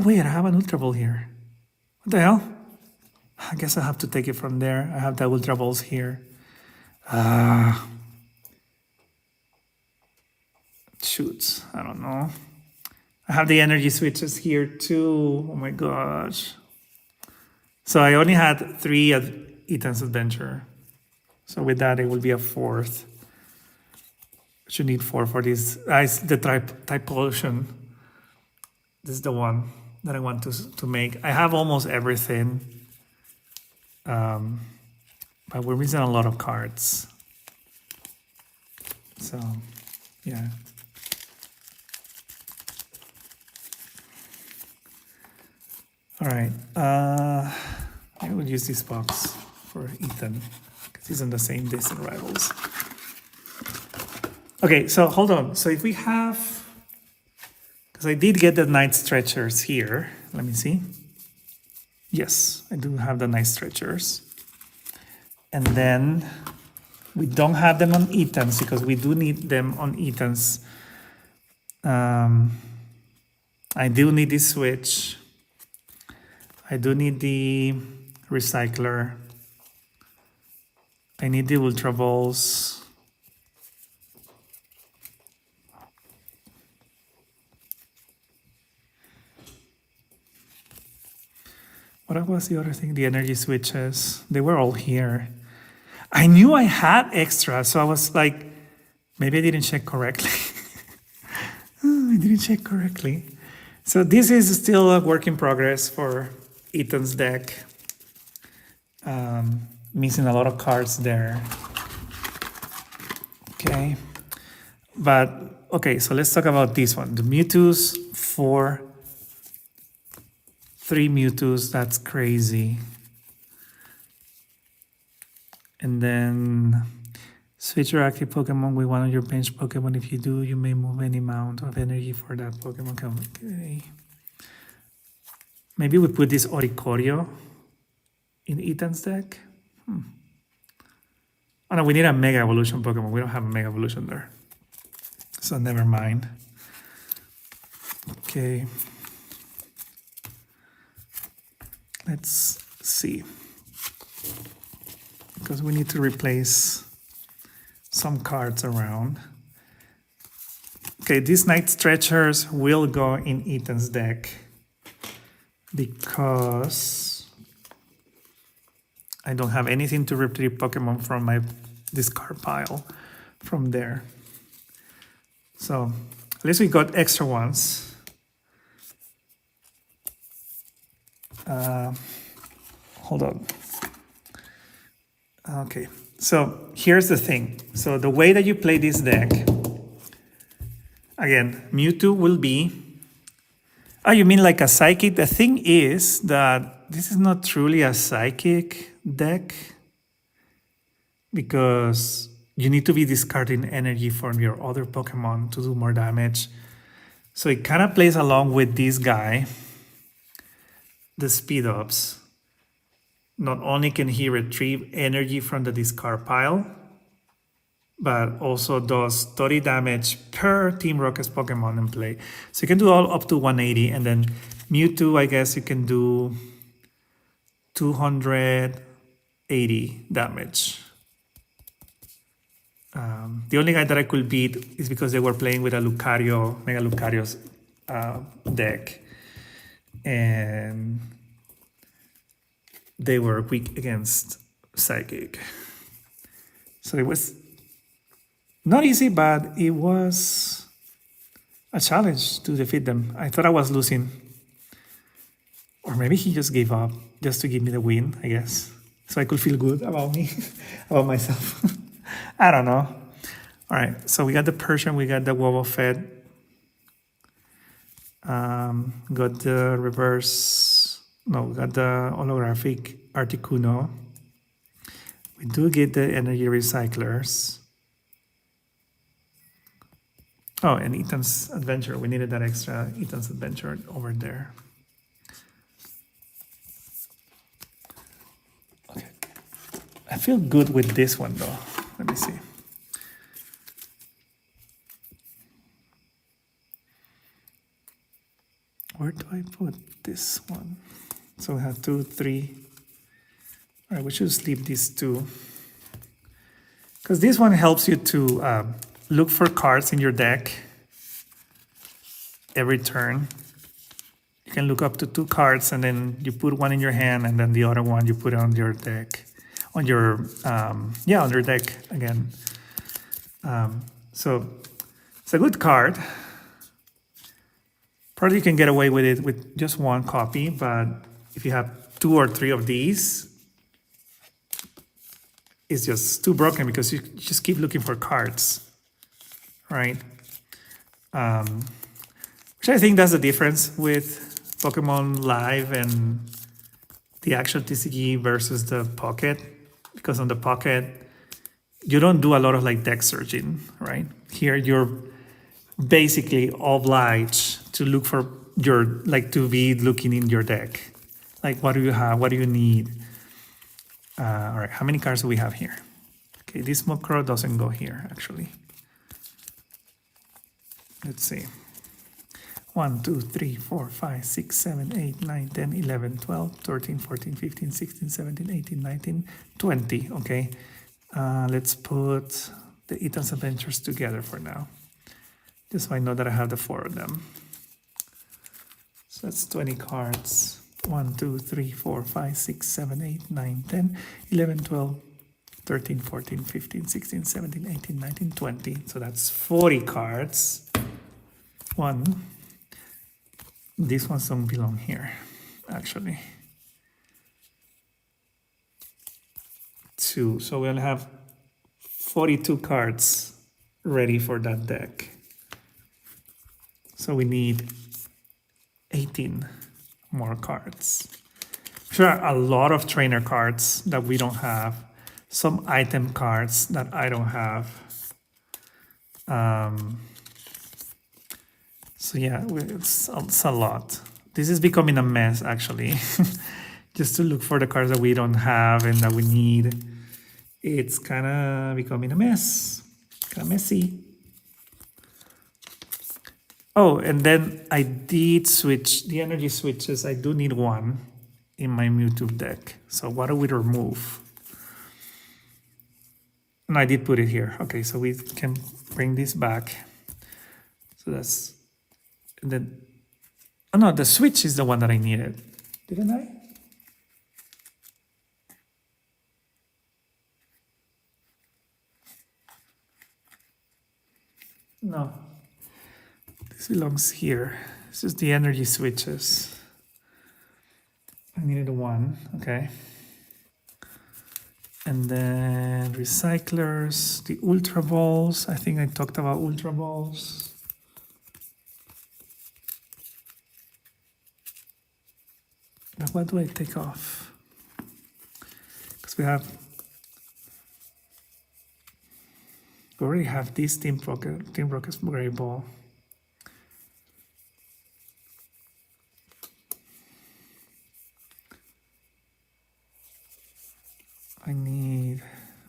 Speaker 1: wait, I have an Ultra Ball here. What the hell? I guess I have to take it from there. I have the Ultra Balls here. Shoots, I don't know. I have the energy switches here too. Oh my gosh. So I only had 3 at Ethan's Adventure. So with that, it will be a 4th. I should need 4 for this. The type potion. This is the one that I want to make. I have almost everything, but we're missing a lot of cards. So, yeah. All right. I will use this box for Ethan because he's on the same distant rivals. Okay, so hold on. So if we have, because I did get the night stretchers here. Let me see. Yes, I do have the night stretchers. And then we don't have them on Ethan's because we do need them on Ethan's. I do need the switch. I do need the recycler. I need the Ultra Balls. What was the other thing? The energy switches. They were all here. I knew I had extra, so I was like, maybe I didn't check correctly. I didn't check correctly. So this is still a work in progress for Ethan's deck. Missing a lot of cards there. Okay. But, okay, so let's talk about this one. The Mewtwo's 3 Mewtwo's, that's crazy. And then switch your active Pokemon with one of your bench Pokemon. If you do, you may move any amount of energy for that Pokemon. Okay. Maybe we put this Oricorio in Ethan's deck. Oh no, we need a Mega Evolution Pokemon. We don't have a Mega Evolution there. So never mind. Okay. Let's see. Because we need to replace some cards around. Okay, these Night Stretchers will go in Ethan's deck because I don't have anything to retrieve Pokemon from my discard pile from there. So at least we got extra ones. Hold on. Okay, so here's the thing. So the way that you play this deck, again, Mewtwo will be, oh, you mean like a psychic? The thing is that this is not truly a psychic deck because you need to be discarding energy from your other Pokemon to do more damage. So it kind of plays along with this guy, the speed ups. Not only can he retrieve energy from the discard pile, but also does 30 damage per Team Rocket's Pokemon in play. So you can do all up to 180, and then Mewtwo, I guess you can do 280 damage. The only guy that I could beat is because they were playing with a Lucario, Mega Lucario's deck. And they were weak against Psychic. So it was not easy, but it was a challenge to defeat them. I thought I was losing. Or maybe he just gave up just to give me the win, I guess. So I could feel good about me, about myself. I don't know. All right, so we got the Persian, we got the Wobbuffet. Got the reverse, no, we got the holographic Articuno. We do get the energy recyclers. Oh, and Ethan's Adventure. We needed that extra Ethan's Adventure over there. Okay. I feel good with this one though. Let me see. Where do I put this one? So we have 2, 3. All right, we should sleep these two. Because this one helps you to look for cards in your deck every turn. You can look up to 2 cards and then you put one in your hand and then the other one you put on your deck. On your, on your deck again. So it's a good card. Probably you can get away with it with just one copy, but if you have 2 or 3 of these, it's just too broken because you just keep looking for cards, right? Which I think that's the difference with Pokemon Live and the actual TCG versus the Pocket, because on the Pocket, you don't do a lot of like deck searching, right? Here, you're basically obliged to look for to be looking in your deck. Like, what do you have? What do you need? All right, how many cards do we have here? Okay, this Mokro doesn't go here, actually. Let's see. 1, 2, 3, 4, 5, 6, 7, 8, 9, 10, 11, 12, 13, 14, 15, 16, 17, 18, 19, 20. Okay, let's put the Ethan's Adventures together for now, just so I know that I have the 4 of them. So that's 20 cards. 1, 2, 3, 4, 5, 6, 7, 8, 9, 10, 11, 12, 13, 14, 15, 16, 17, 18, 19, 20. So that's 40 cards. These ones don't belong here, actually. 2. So we'll have 42 cards ready for that deck. So we need 18 more cards. There are a lot of trainer cards that we don't have. Some item cards that I don't have. So yeah, it's a lot. This is becoming a mess, actually. Just to look for the cards that we don't have and that we need. It's kind of becoming a mess. Kind of messy. Oh, and then I did switch the energy switches. I do need 1 in my Mewtwo deck. So what do we remove? And I did put it here. Okay, so we can bring this back. So that's, and then, oh no, the switch is the one that I needed. Didn't I? No. This belongs here. This is the energy switches. I needed 1, okay. And then recyclers, the Ultra Balls. I think I talked about Ultra Balls. Now what do I take off? Because we already have this Team Rocket's Gray Ball. I need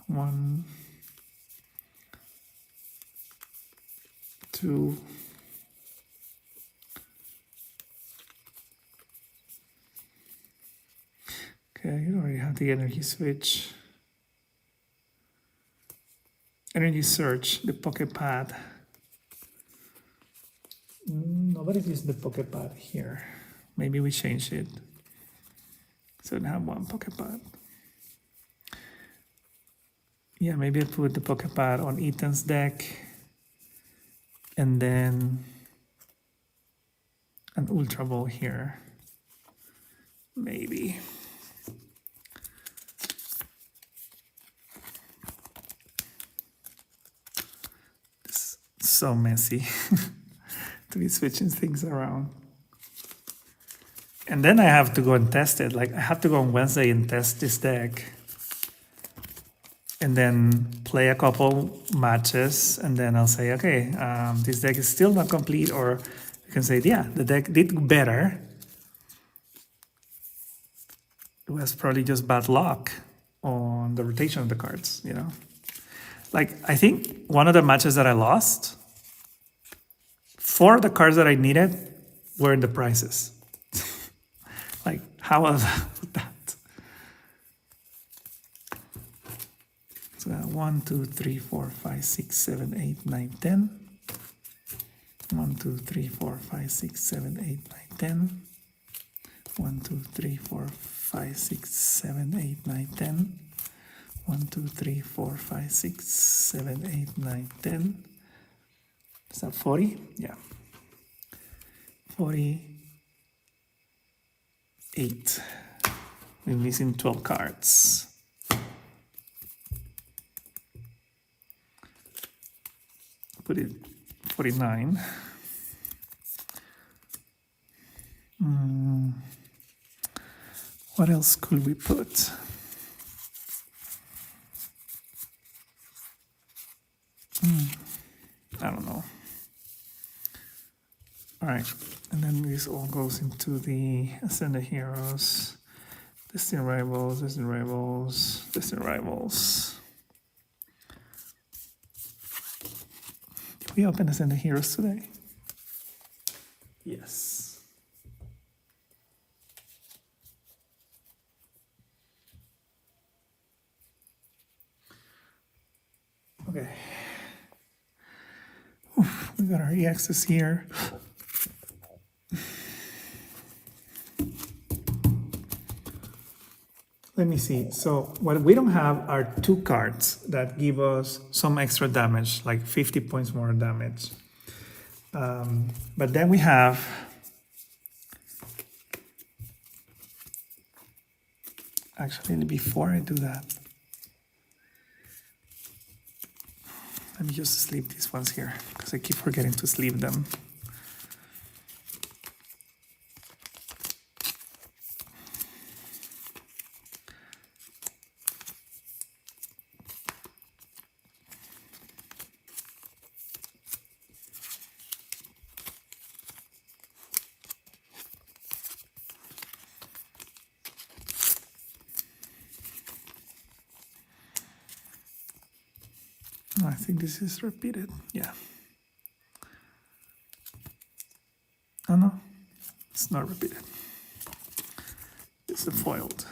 Speaker 1: 1, 2, okay, you already have the energy switch. Energy search, the pocket pad. Nobody's using the pocket pad here. Maybe we change it. So I have 1 pocket pad. Yeah, maybe I put the pocket pad on Ethan's deck. And then an Ultra Ball here. Maybe. It's so messy to be switching things around. And then I have to go and test it. Like, I have to go on Wednesday and test this deck. And then play a couple matches, and then I'll say, okay, this deck is still not complete, or you can say, yeah, the deck did better. It was probably just bad luck on the rotation of the cards, you know? Like, I think one of the matches that I lost, 4 of the cards that I needed were in the prices. Like, how was that? So 1, 2, 3, 4, 5, 6, 7, 8, 9, 10. 1, 2, 3, 4, 5, 6, 7, 8, 9, 10. 1, 2, 3, 4, 5, 6, 7, 8, 9, 10. 1, 2, 3, 4, 5, 6, 7, 8, 9, 10. Is that 40? Yeah. 48. We're missing 12 cards. Put it 49. What else could we put? I don't know. All right, and then this all goes into the Ascended Heroes, Distant Rivals, Distant Rivals, Distant Rivals. Did we open Ascended Heroes today? Yes. Okay. Oof, we got our EXs here. Let me see. So what we don't have are 2 cards that give us some extra damage, like 50 points more damage. But then we have actually, before I do that, let me just sleeve these ones here because I keep forgetting to sleeve them. I think this is repeated. Yeah. Oh no, it's not repeated. It's a foiled.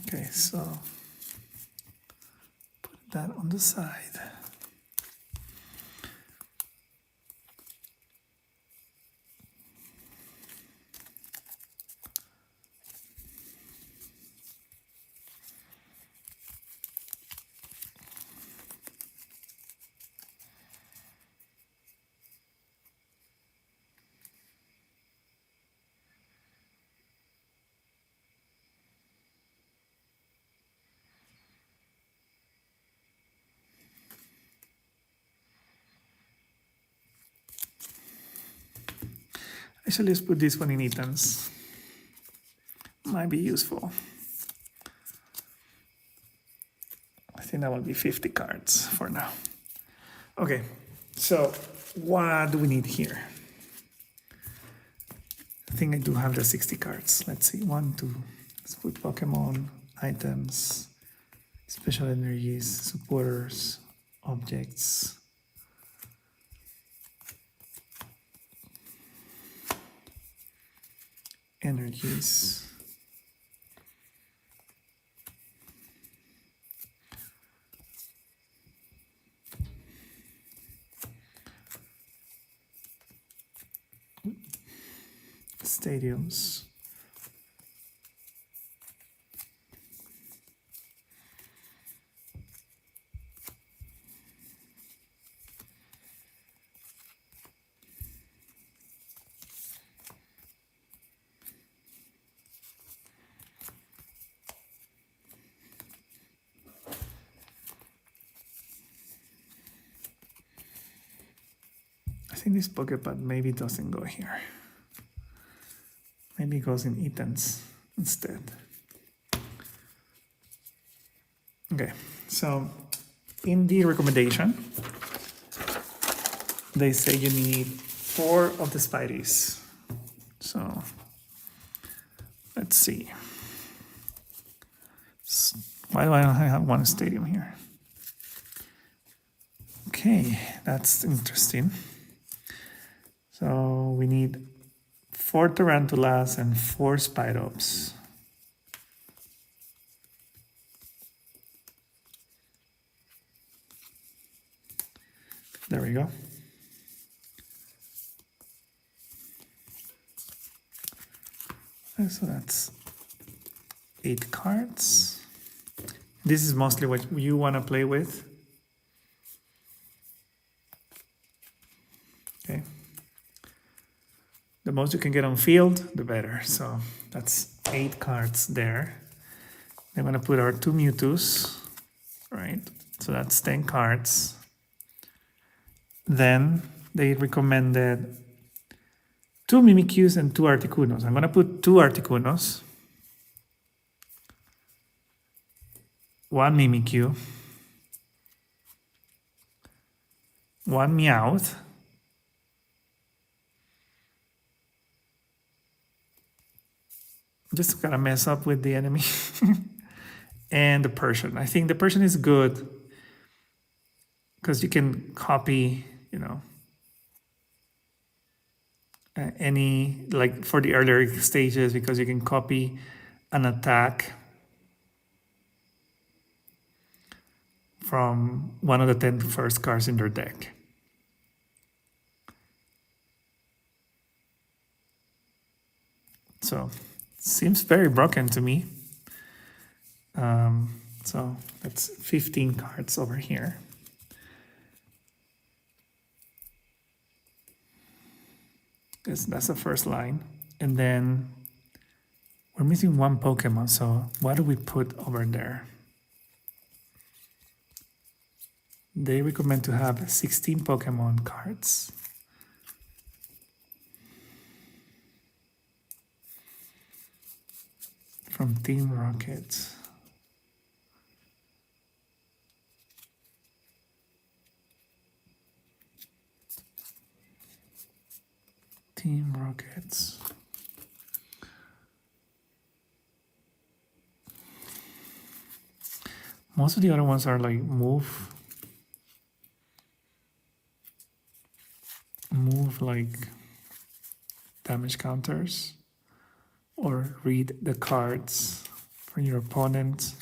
Speaker 1: Okay, so put that on the side. Actually, let's put this one in Ethan's. Might be useful. I think that will be 50 cards for now. Okay, so what do we need here? I think I do have the 60 cards. Let's see, 1, 2. Let's put Pokemon, items, special energies, supporters, objects. Energies. Stadiums. I think this Poképad maybe doesn't go here. Maybe it goes in Ethan's instead. Okay, so in the recommendation, they say you need 4 of the Spideys. So let's see. Why do I only have one stadium here? Okay, that's interesting. So we need 4 tarantulas and 4 spirops. There we go. Okay, so that's 8 cards. This is mostly what you want to play with. Okay. The most you can get on field, the better. So that's 8 cards there. I'm going to put our 2 Mewtwo's, right? So that's 10 cards. Then they recommended 2 Mimikyus and 2 Articunos. I'm going to put 2 Articunos, 1 Mimikyu, 1 Meowth, just gotta mess up with the enemy, and the Persian. I think the Persian is good because you can copy, you know, any, like for the earlier stages, because you can copy an attack from one of the 10 first cards in their deck. So seems very broken to me. So that's 15 cards over here. That's the first line. And then we're missing 1 Pokemon. So what do we put over there? They recommend to have 16 Pokemon cards. From Team Rocket. Team Rockets. Most of the other ones are like move like damage counters, or read the cards for your opponent.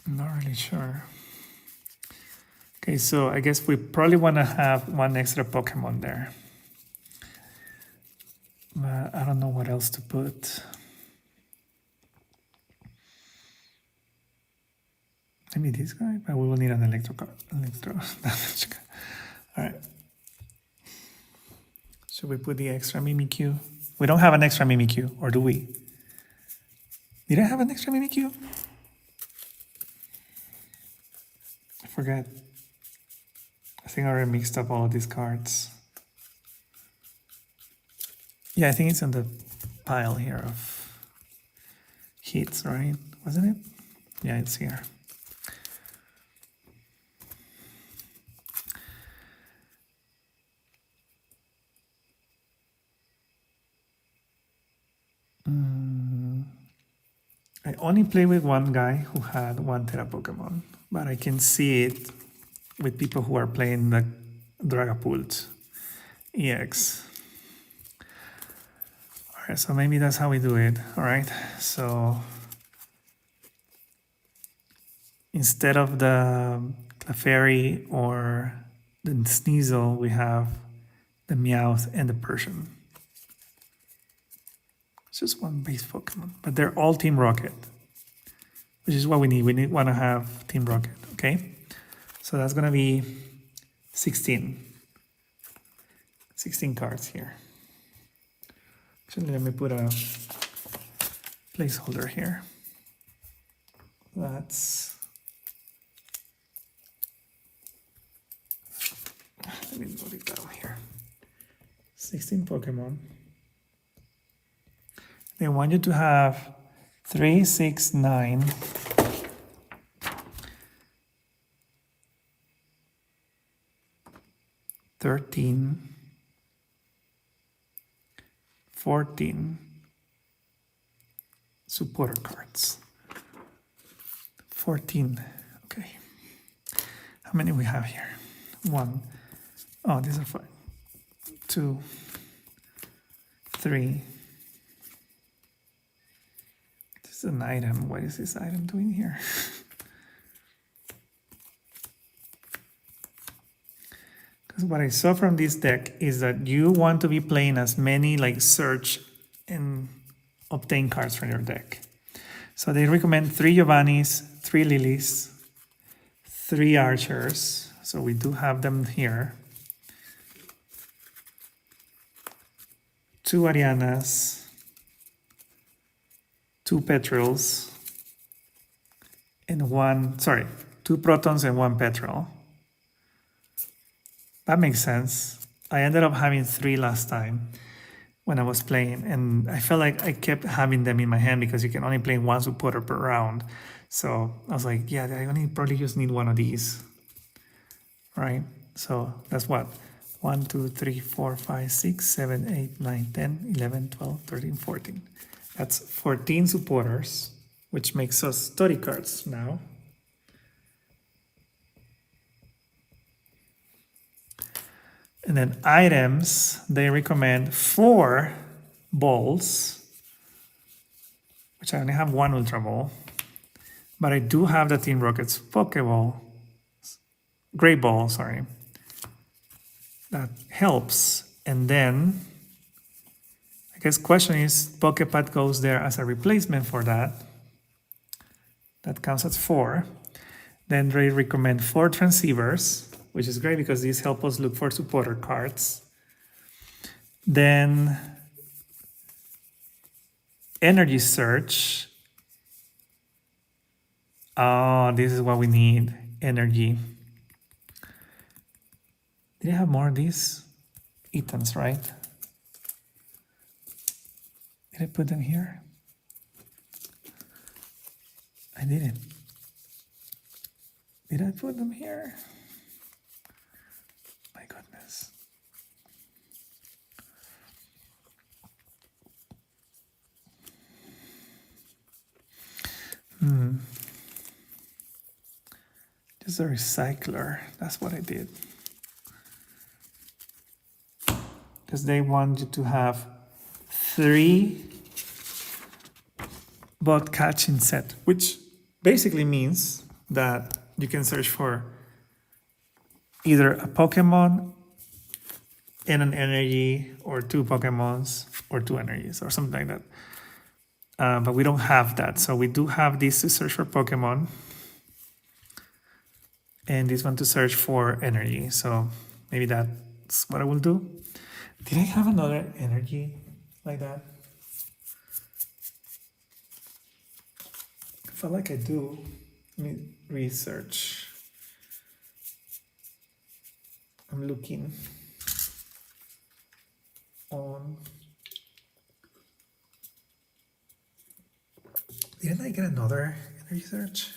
Speaker 1: I'm not really sure. Okay, so I guess we probably want to have 1 extra Pokemon there. But I don't know what else to put. Maybe this guy, but we will need an electro damage. All right. Should we put the extra Mimikyu? We don't have an extra Mimikyu, or do we? Did I have an extra Mimikyu? I forget. I think I already mixed up all of these cards. Yeah, I think it's in the pile here of hits, right? Wasn't it? Yeah, it's here. I only play with one guy who had 1 Tera Pokemon, but I can see it with people who are playing the Dragapult EX. All right, so maybe that's how we do it. All right, so instead of the Clefairy or the Sneasel, we have the Meowth and the Persian. It's just 1 base Pokemon, but they're all Team Rocket, which is what we need. We want to have Team Rocket, okay? So that's going to be 16 cards here. Actually, let me put a placeholder here. That's let me note it down here. 16 Pokemon. They want you to have 3, 6, 9. 13, 14 supporter cards. 14, okay. How many we have here? 1, oh, these are fine. 2, 3. This is an item. What is this item doing here? Because what I saw from this deck is that you want to be playing as many like search and obtain cards from your deck. So they recommend 3 Giovannis, 3 Lilies, 3 Archers. So we do have them here. 2 Arianas, 2 Petrels, and 2 Protons and 1 Petrel. That makes sense. I ended up having 3 last time when I was playing, and I felt like I kept having them in my hand because you can only play 1 supporter per round. So I was like, yeah, I only probably just need 1 of these, right? So that's what? 1, 2, 3, 4, 5, 6, 7, 8, 9, 10, 11, 12, 13, 14. That's 14 supporters, which makes us 30 cards now. And then items, they recommend 4 balls, which I only have 1 Ultra Ball, but I do have the Team Rocket's Pokeball, Great Ball, sorry. That helps. And then, I guess question is, Pokepad goes there as a replacement for that. That counts as 4. Then they recommend 4 transceivers, which is great because these help us look for supporter cards. Then energy search. Oh, this is what we need, energy. Did I have more of these? Items, right? Did I put them here? I didn't. Did I put them here? My goodness. This is a recycler. That's what I did. Because they want you to have 3 bug catching set, which basically means that you can search for either a Pokemon and an energy, or 2 Pokemons or 2 energies or something like that. But we don't have that. So we do have this to search for Pokemon and this one to search for energy. So maybe that's what I will do. Did I have another energy like that? I feel like I do. Let me research. I'm looking on. Didn't I get another energy search?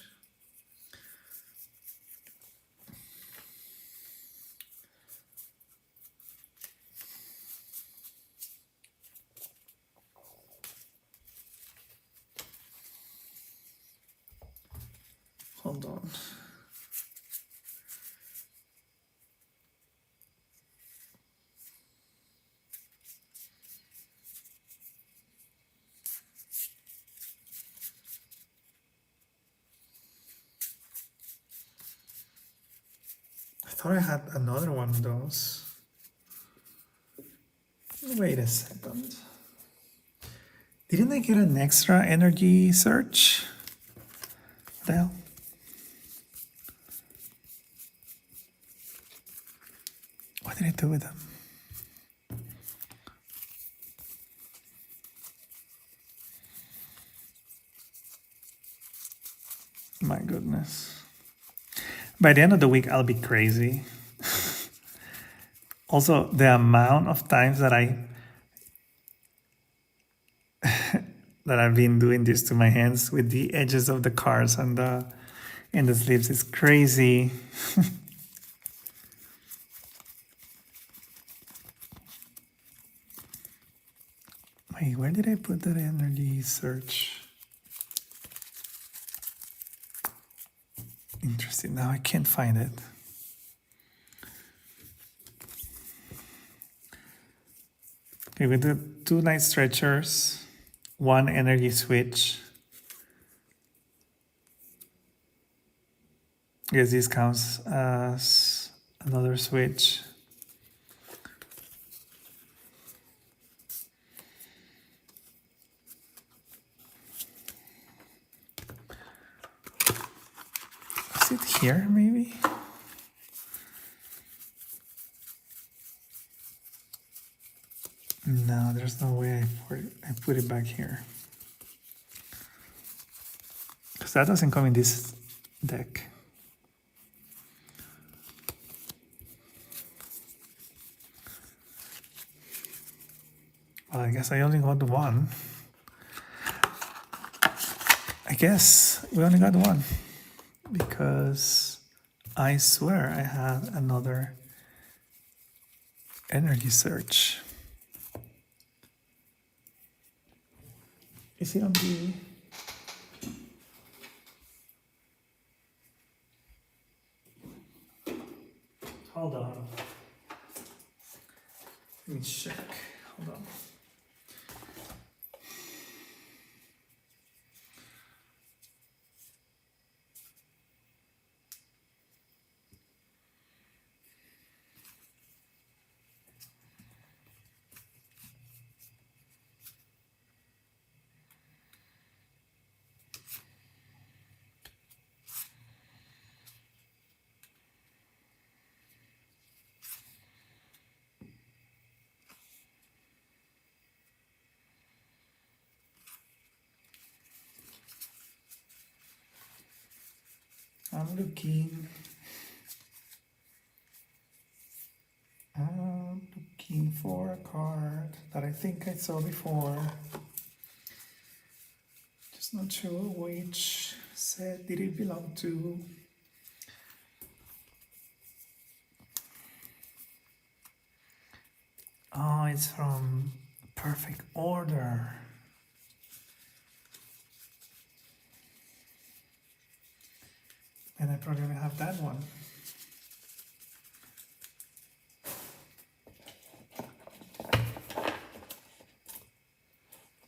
Speaker 1: Hold on. I thought I had another one of those. Wait a second. Didn't I get an extra energy search? What the hell? What did I do with them? My goodness. By the end of the week, I'll be crazy. Also, the amount of times that that I've been doing this to my hands with the edges of the cards and the sleeves is crazy. Wait, where did I put that energy search? Interesting. Now I can't find it. Okay, we do 2 night stretchers, 1 energy switch. I guess this counts as another switch. Is it here, maybe? No, there's no way I put it back here. Because that doesn't come in this deck. Well, I guess I only got 1. I guess we only got 1. Because I swear I had another energy search. Is it on the... Hold on. Let me check. Hold on. I'm looking for a card that I think I saw before. Just not sure which set did it belong to. Oh, it's from Perfect Order. And I probably only have that one.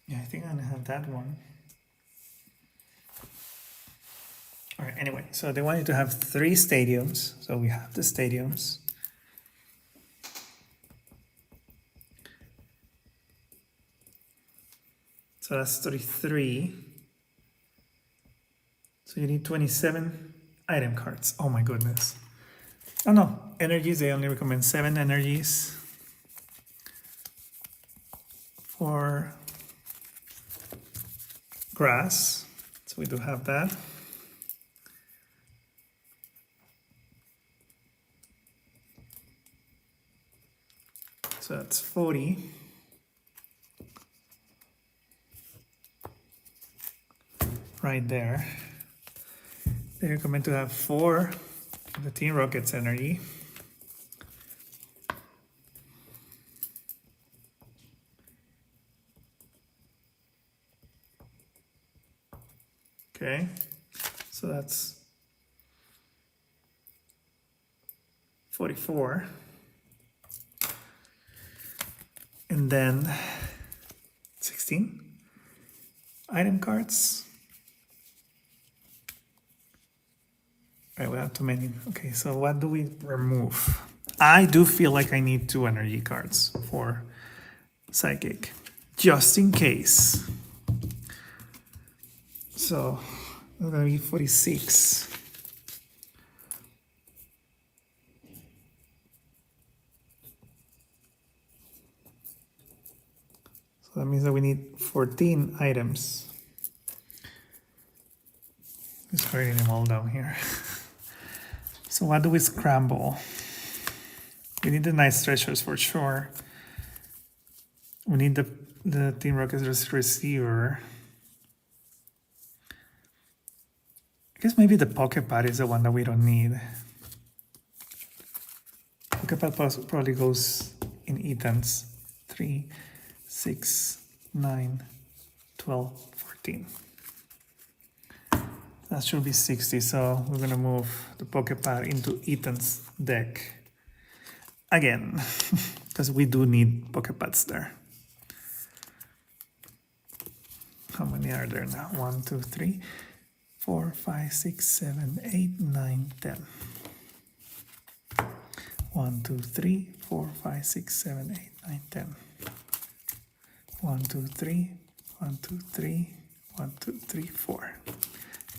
Speaker 1: Yeah, I think I only have that one. All right, anyway, so they want you to have 3 stadiums. So we have the stadiums. So that's 33. So you need 27 item cards. Oh my goodness. Oh no, energies, they only recommend 7 energies for grass. So we do have that. So that's 40. Right there. They recommend to have 4 of the Team Rocket's energy. Okay, so that's 44. And then 16 item cards. Right, we have too many. Okay, so what do we remove? I do feel like I need 2 energy cards for Psychic, just in case. So, that's gonna be 46. So that means that we need 14 items. Just writing them all down here. So what do we scramble? We need the nice treasures for sure. We need the Team Rocket's receiver. I guess maybe the Poképad is the one that we don't need. Poképad probably goes in Ethan's 3, 6, 9, 12, 14. That should be 60, so we're gonna move the Poképad into Ethan's deck again, because we do need Poképads there. How many are there now? 1, 2, 3, 4, 5, 6, 7, 8, 9, 10. 1, 2, 3, 4, 5, 6, 7, 8, 9, 10. 1, 2, 3, 1, 2, 3, 1, 2, 3, 4.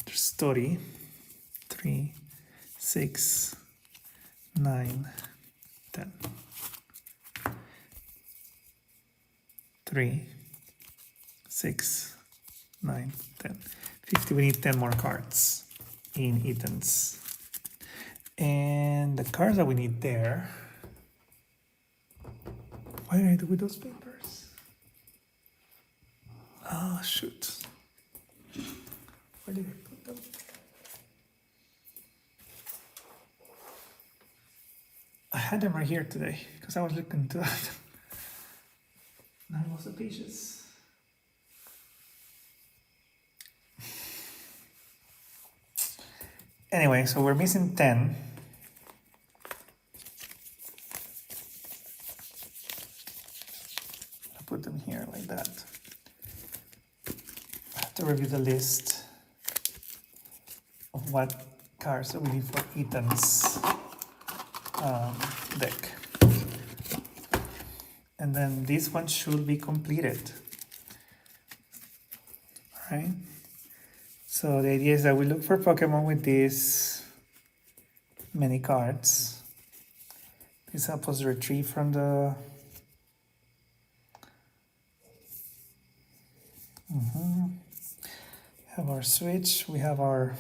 Speaker 1: There's 30, 3, 6, 9, 10. 3, 6, 9, 10. 50, we need 10 more cards in Ethan's. And the cards that we need there, what did I do with those papers? Oh, shoot. Where did I put them? I had them right here today because I was looking to that. Now I lost the pages. Anyway, so we're missing 10. I'll put them here like that. I have to review the list of what cards that we need for Ethan's deck. And then this one should be completed. All right. So the idea is that we look for Pokemon with these many cards. This helps us retrieve from the have our switch. We have our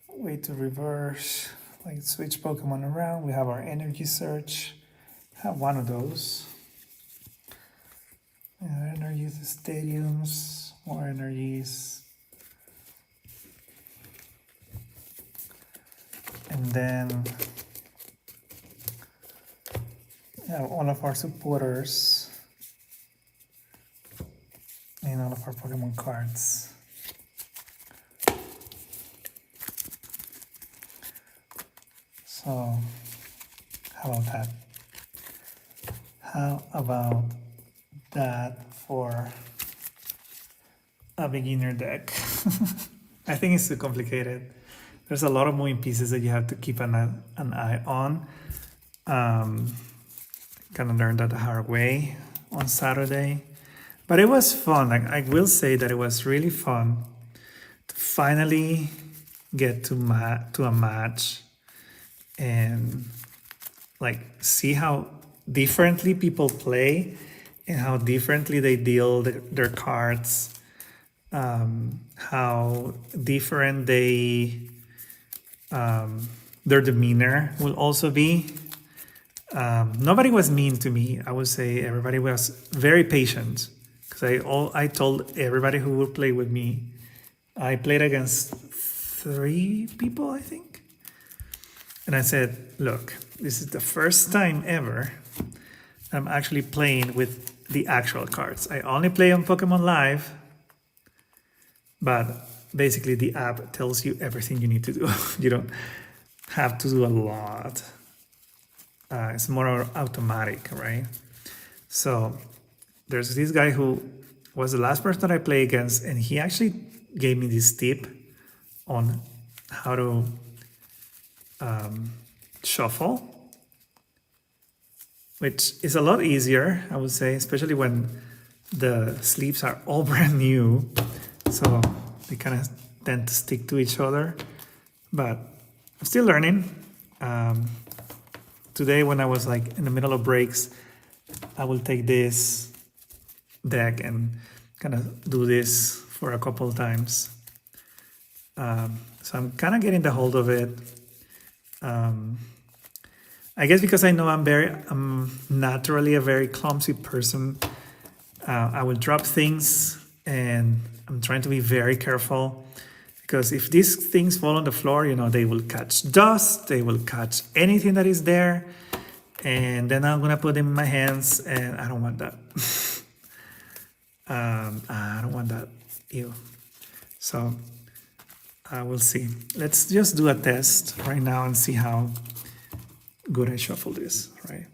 Speaker 1: way to reverse, like switch Pokemon around. We have our energy search. Have one of those. Energies, stadiums, more energies. And then all of our supporters and all of our Pokemon cards. So, how about that? How about that for a beginner deck? I think it's too complicated. There's a lot of moving pieces that you have to keep an eye on. Kind of learned that the hard way on Saturday. But it was fun. Like, I will say that it was really fun to finally get to a match and like see how differently people play and how differently they deal their cards, how different their demeanor will also be. Nobody was mean to me. I would say everybody was very patient because I told everybody who would play with me. I played against 3 people, I think. And I said, look, this is the first time ever I'm actually playing with the actual cards. I only play on Pokemon Live, but basically the app tells you everything you need to do. You don't have to do a lot. It's more automatic, right? So there's this guy who was the last person that I played against, and he actually gave me this tip on how to shuffle, which is a lot easier, I would say, especially when the sleeves are all brand new. So they kind of tend to stick to each other. But I'm still learning. Today, when I was like in the middle of breaks, I will take this deck and kind of do this for a couple of times. So I'm kind of getting the hold of it. I guess because I know I'm naturally a very clumsy person. I will drop things, and I'm trying to be very careful, because if these things fall on the floor, they will catch dust, they will catch anything that is there, and then I'm gonna put them in my hands, and I don't want that. I don't want that. Ew. So we'll see. Let's just do a test right now and see how good I shuffle this, right?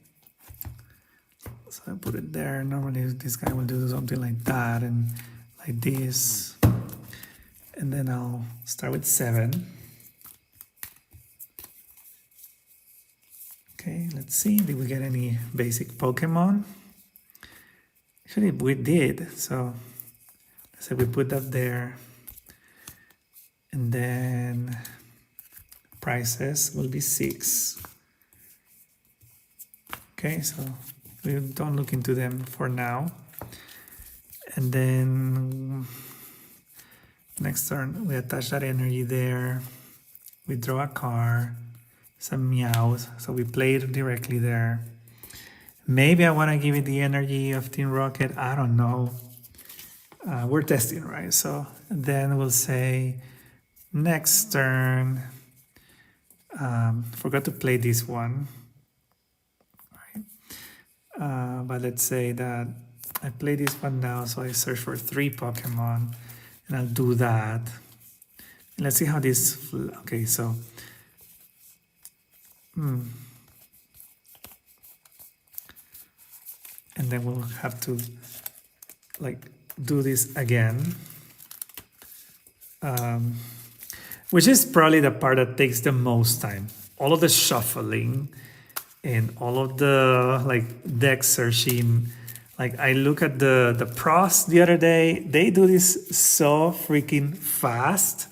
Speaker 1: So I put it there. Normally this guy will do something like that and like this. And then I'll start with 7. Okay, let's see. Did we get any basic Pokemon? Actually, we did. So let's say we put that there. And then prices will be 6. Okay, so we don't look into them for now. And then next turn, we attach that energy there. We draw a card, some meows. So we play it directly there. Maybe I want to give it the energy of Team Rocket. I don't know. We're testing, right? So then we'll say next turn. Forgot to play this one. Right? But let's say that I play this one now. So I search for 3 Pokemon. And I'll do that. And let's see how this... Okay, so... And then we'll have to do this again. Which is probably the part that takes the most time. All of the shuffling and all of the deck searching. I look at the pros the other day. They do this so freaking fast.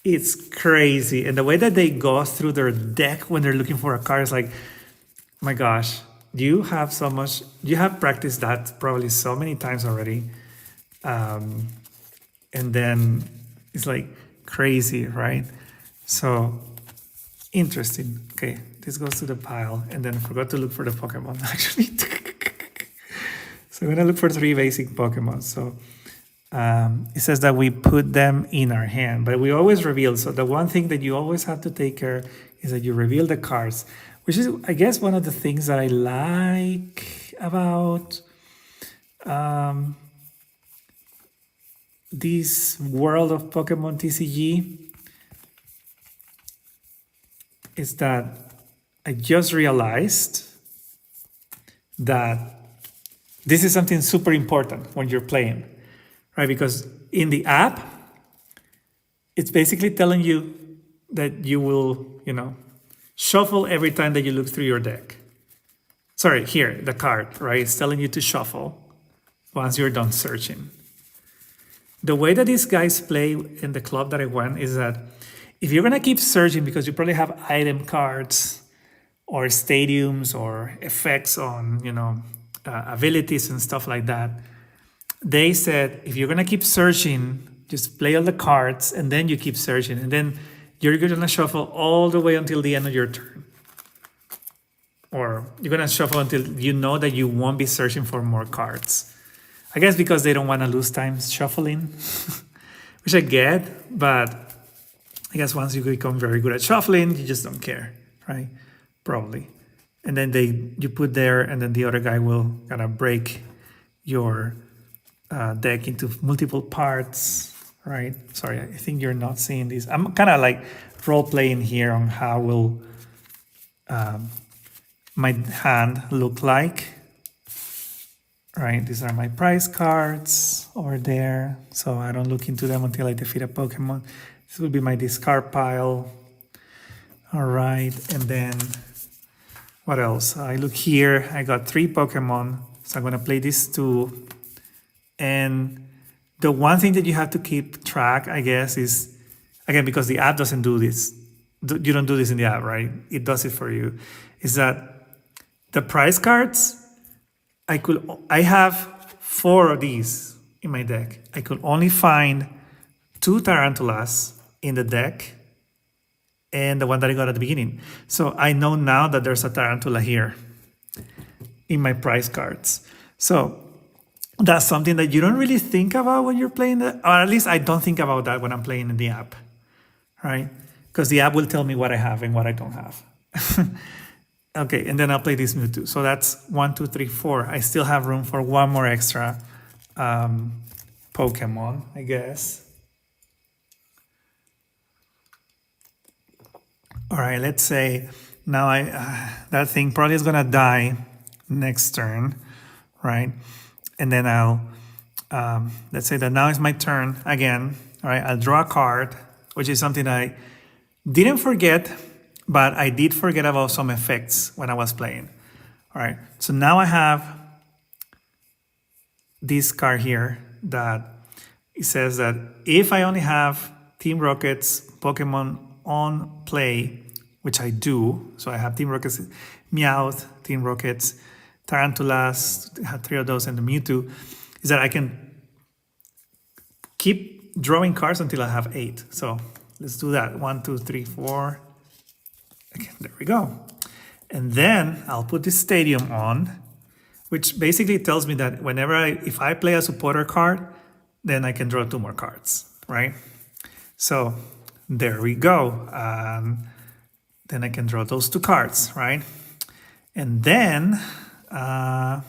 Speaker 1: It's crazy. And the way that they go through their deck when they're looking for a card is my gosh, you have practiced that probably so many times already. And then it's crazy, right? So interesting. Okay, this goes to the pile. And then I forgot to look for the Pokemon actually. So I'm gonna look for 3 basic Pokemon. So it says that we put them in our hand, but we always reveal. So the one thing that you always have to take care is that you reveal the cards, which is, I guess, one of the things that I like about this world of Pokemon TCG is that I just realized that this is something super important when you're playing, right? Because in the app, it's basically telling you that you will, shuffle every time that you look through your deck. Sorry, here, the card, right? It's telling you to shuffle once you're done searching. The way that these guys play in the club that I went is that if you're going to keep searching because you probably have item cards or stadiums or effects on, abilities and stuff like that, they said if you're going to keep searching, just play all the cards and then you keep searching. And then you're going to shuffle all the way until the end of your turn. Or you're going to shuffle until you know that you won't be searching for more cards. I guess because they don't want to lose time shuffling, which I get, but I guess once you become very good at shuffling, you just don't care, right? Probably. And then you put there, and then the other guy will kind of break your deck into multiple parts, right? Sorry, I think you're not seeing this. I'm kind of role-playing here on how will my hand look like. Right, these are my prize cards over there. So I don't look into them until I defeat a Pokemon. This will be my discard pile. All right, and then what else? I look here, I got 3 Pokemon. So I'm gonna play these 2. And the one thing that you have to keep track, I guess, is, again, because the app doesn't do this. You don't do this in the app, right? It does it for you. Is that the prize cards, I have 4 of these in my deck. I could only find 2 Tarantulas in the deck. and the one that I got at the beginning. So I know now that there's a Tarantula here in my prize cards. So that's something that you don't really think about when you're playing, or at least I don't think about that when I'm playing in the app, right? Because the app will tell me what I have and what I don't have. Okay, and then I'll play this Mewtwo. So that's 1, 2, 3, 4. I still have room for one more extra Pokemon, I guess. All right, let's say now that thing probably is gonna die next turn, right? And then I'll, let's say that now is my turn again. All right, I'll draw a card, which is something I didn't forget, but I did forget about some effects when I was playing. All right, so now I have this card here that it says that if I only have Team Rocket's Pokemon on play, which I do, so I have Team Rocket's Meowth, Team Rocket's Tarantulas, I have 3 of those, and the Mewtwo, is that I can keep drawing cards until I have 8. So let's do that. 1, 2, 3, 4. Okay, there we go. And then I'll put this stadium on, which basically tells me that if I play a supporter card, then I can draw 2 more cards, right? So there we go. Then I can draw those 2 cards, right? And then I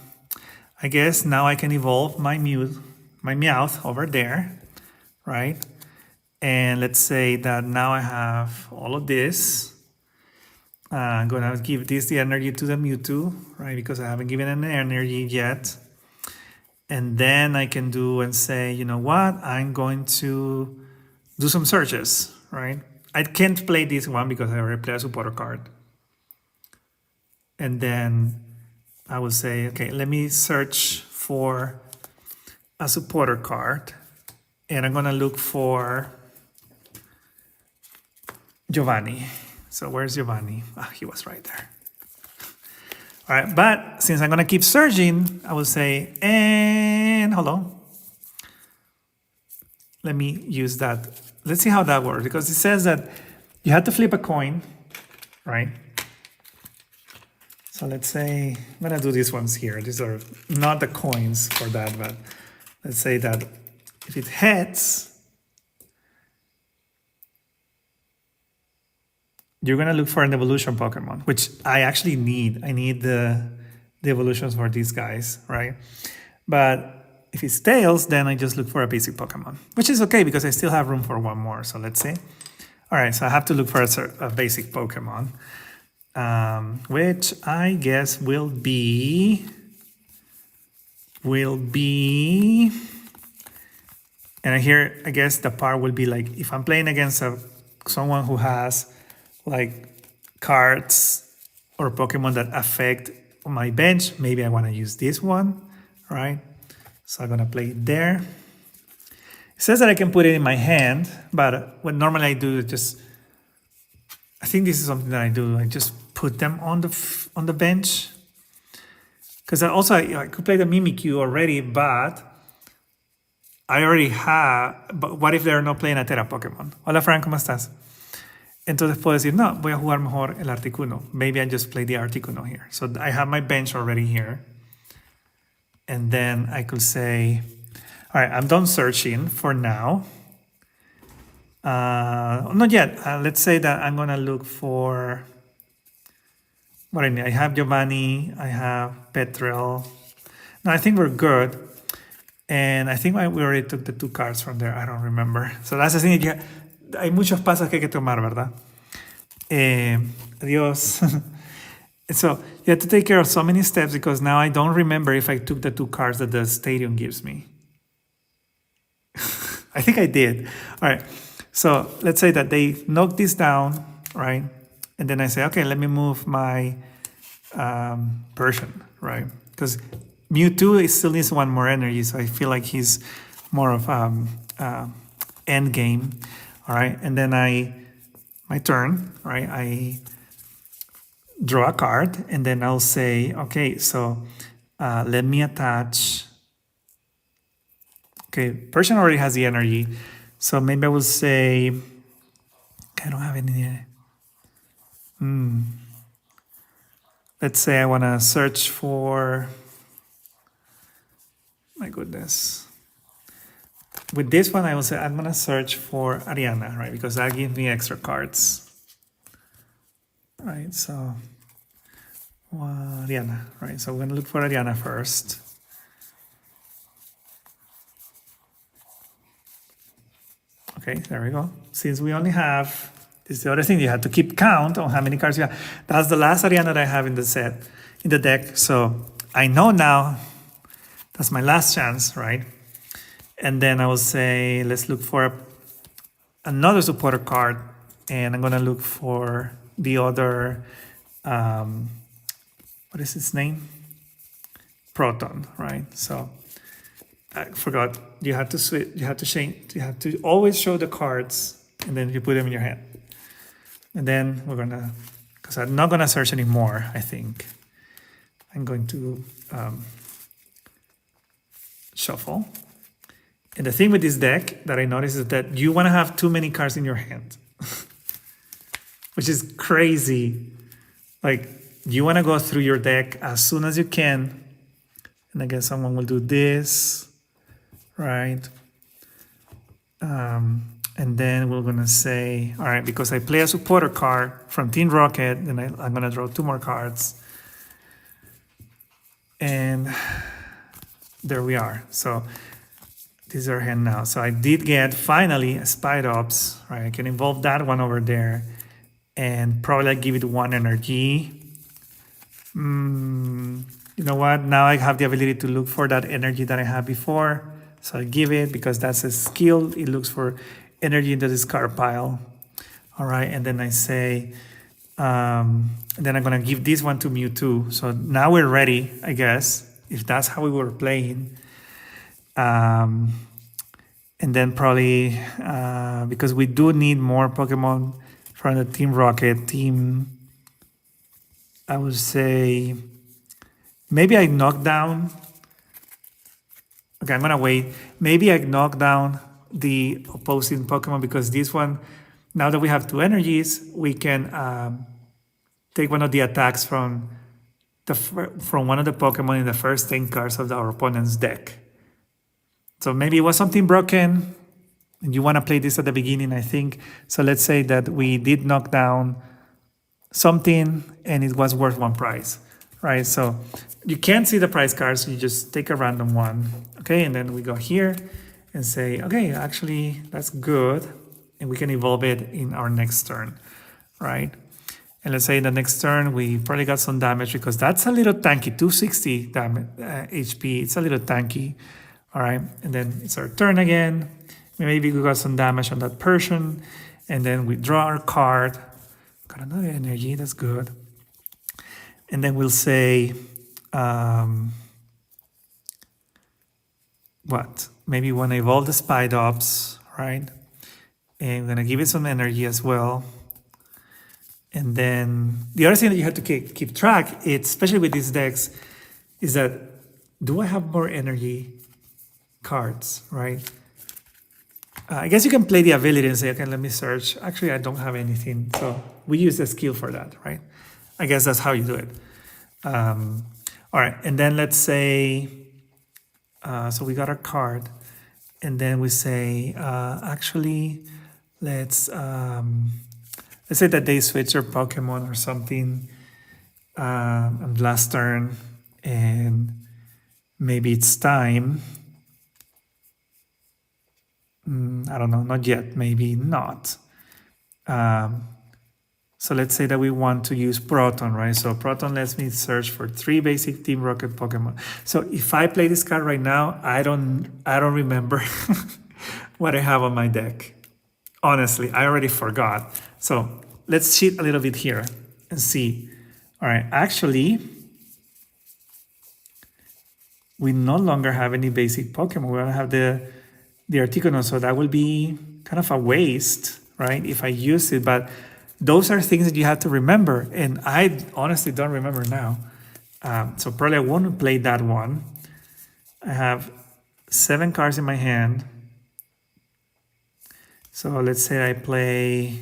Speaker 1: guess now I can evolve my Meowth over there, right? And let's say that now I have all of this. I'm gonna give this the energy to the Mewtwo, right? Because I haven't given it energy yet. And then I can do and say, you know what? I'm going to do some searches, right? I can't play this one because I already played a supporter card. And then I will say, okay, let me search for a supporter card. And I'm gonna look for Giovanni. So where's Giovanni? Ah, he was right there. All right, but since I'm gonna keep searching, I will say, and hold on. Let me use that. Let's see how that works, because it says that you have to flip a coin, right? So let's say, I'm gonna do these ones here. These are not the coins for that, but let's say that if it heads, you're gonna look for an evolution Pokemon, which I actually need. I need the evolutions for these guys, right? But if it's tails, then I just look for a basic Pokemon, which is okay because I still have room for one more. So let's see. All right, so I have to look for a basic Pokemon, which I guess will be, and here I guess the part will be like if I'm playing against someone who has like cards or Pokemon that affect my bench, maybe I want to use this one, right? So I'm gonna play it there. It says that I can put it in my hand, but what normally I do is just, I think this is something that I do. I just put them on the bench, because I could play the Mimikyu already, but I already have. But what if they're not playing a Tera Pokemon? Hola Frank, ¿cómo estás? Entonces puedo decir, no, voy a jugar mejor el Articuno. Maybe I just play the Articuno here. So I have my bench already here. And then I could say, all right, I'm done searching for now. Not yet. Let's say that I'm going to look for what I need. I have Giovanni. I have Petrel. No, I think we're good. And I think we already took the 2 cards from there. I don't remember. So that's the thing. Hay muchos pasos que hay que tomar, ¿verdad? Adiós. So you have to take care of so many steps because now I don't remember if I took the 2 cards that the stadium gives me. I think I did. All right. So let's say that they knock this down, right? And then I say, okay, let me move my Persian, right? Because Mewtwo still needs 1 more energy, so I feel like he's more of end game. All right, and then my turn, right? I draw a card, and then I'll say, okay, so let me attach. Okay, Persian already has the energy, so maybe I will say, I don't have any Let's say I want to search for, my goodness. With this one, I will say I'm going to search for Ariana, right? Because that gives me extra cards. Right, so Ariana, right? So we're going to look for Ariana first. Okay, there we go. Since we only have, this is the other thing, you have to keep count on how many cards you have. That's the last Ariana that I have in the set, in the deck. So I know now that's my last chance, right? And then I will say, let's look for another supporter card. And I'm going to look for the other, what is its name? Proton, right? So I forgot, you have to switch, you have to change, you have to always show the cards and then you put them in your hand. And then we're gonna, because I'm not gonna search anymore, I think. I'm going to shuffle. And the thing with this deck that I noticed is that you wanna have too many cards in your hand, which is crazy. Like, you wanna go through your deck as soon as you can. And I guess someone will do this, right? And then we're gonna say, all right, because I play a supporter card from Team Rocket, then I'm gonna draw 2 more cards. And there we are. So this is our hand now. So I did get finally a Spide Ops, right? I can involve that one over there and probably give it 1 energy. You know what? Now I have the ability to look for that energy that I had before. So I give it because that's a skill. It looks for energy in the discard pile. All right, and then I say, and then I'm gonna give this one to Mewtwo. So now we're ready, I guess, if that's how we were playing. And then probably, because we do need more Pokemon from the Team Rocket team, I would say, maybe I knock down. Okay, I'm gonna wait. Maybe I knock down the opposing Pokemon because this one, now that we have 2 energies, we can take one of the attacks from one of the Pokemon in the first 10 cards of our opponent's deck. So maybe it was something broken, and you want to play this at the beginning, I think. So let's say that we did knock down something, and it was worth 1 prize, right? So you can't see the prize cards, you just take a random one, okay? And then we go here and say, okay, actually, that's good. And we can evolve it in our next turn, right? And let's say the next turn, we probably got some damage because that's a little tanky, 260 damage, HP. It's a little tanky, all right? And then it's our turn again. Maybe we got some damage on that person. And then we draw our card. Got another energy, that's good. And then we'll say, what? Maybe we want to evolve the Spide Ops, right? And I'm going to give it some energy as well. And then the other thing that you have to keep track, especially with these decks, is that do I have more energy cards, right? I guess you can play the ability and say, okay, let me search. Actually, I don't have anything. So we use the skill for that, right? I guess that's how you do it. All right, and then let's say, so we got our card. And then we say, actually, let's say that they switch their Pokemon or something on last turn, and maybe it's time. I don't know, not yet, maybe not. So let's say that we want to use Proton, right? So Proton lets me search for 3 basic Team Rocket Pokemon. So if I play this card right now, I don't remember what I have on my deck. Honestly, I already forgot. So let's cheat a little bit here and see. All right, actually, we no longer have any basic Pokemon. We don't have the Articuno, so that will be kind of a waste, right, if I use it. But those are things that you have to remember, and I honestly don't remember now. So probably I won't play that one. I have 7 cards in my hand. So let's say I play,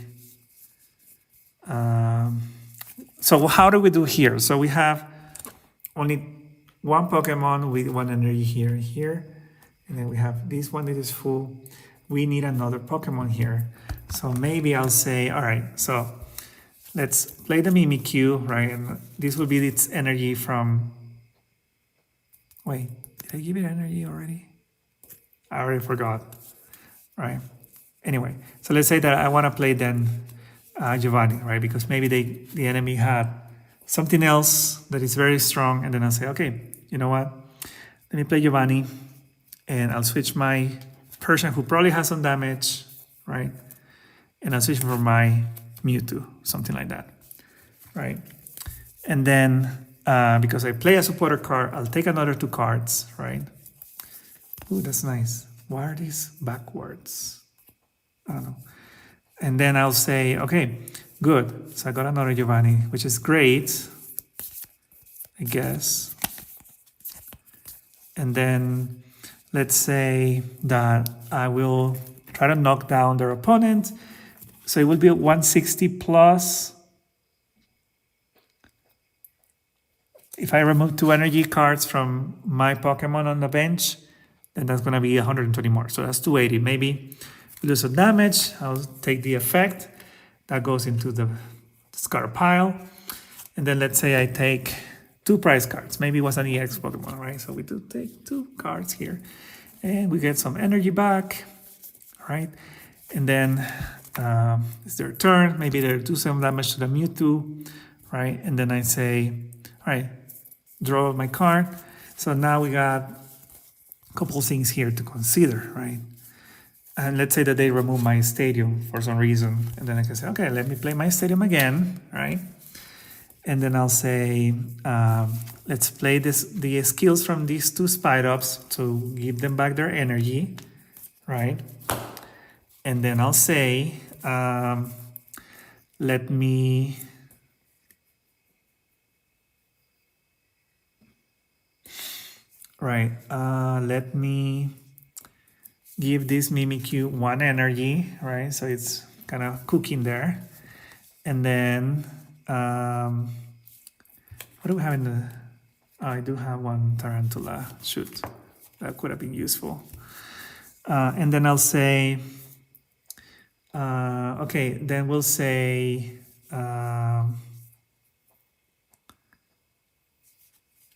Speaker 1: So how do we do here? So we have only one Pokemon with one energy here and here. And then we have this one that is full. We need another Pokemon here. So maybe I'll say, all right, so let's play the Mimikyu, right? And this will be its energy from, wait, did I give it energy already? I already forgot, right? Anyway, so let's say that I want to play then Giovanni, right? Because maybe the enemy had something else that is very strong, and then I'll say, okay, you know what? Let me play Giovanni, and I'll switch my Persian, who probably has some damage, right? And I'll switch for my Mewtwo, something like that, right? And then, because I play a supporter card, I'll take another 2 cards, right? Ooh, that's nice. Why are these backwards? I don't know. And then I'll say, okay, good. So I got another Giovanni, which is great, I guess. And then let's say that I will try to knock down their opponent. So it will be 160 plus. If I remove 2 energy cards from my Pokemon on the bench, then that's going to be 120 more. So that's 280. Maybe we do some damage. I'll take the effect. That goes into the discard pile. And then let's say I take 2 prize cards. Maybe it was an EX Pokemon, right? So we do take 2 cards here. And we get some energy back, right? And then it's their turn. Maybe they do some damage to the Mewtwo, right? And then I say, all right, draw my card. So now we got a couple things here to consider, right? And let's say that they remove my stadium for some reason. And then I can say, okay, let me play my stadium again, right? And then I'll say, let's play the skills from these 2 Spidops to give them back their energy, right? And then I'll say, let me give this Mimikyu 1 energy, right? So it's kind of cooking there. And then, what do we have in the, I do have 1 Tarantula, shoot, that could have been useful. And then I'll say, okay, then we'll say,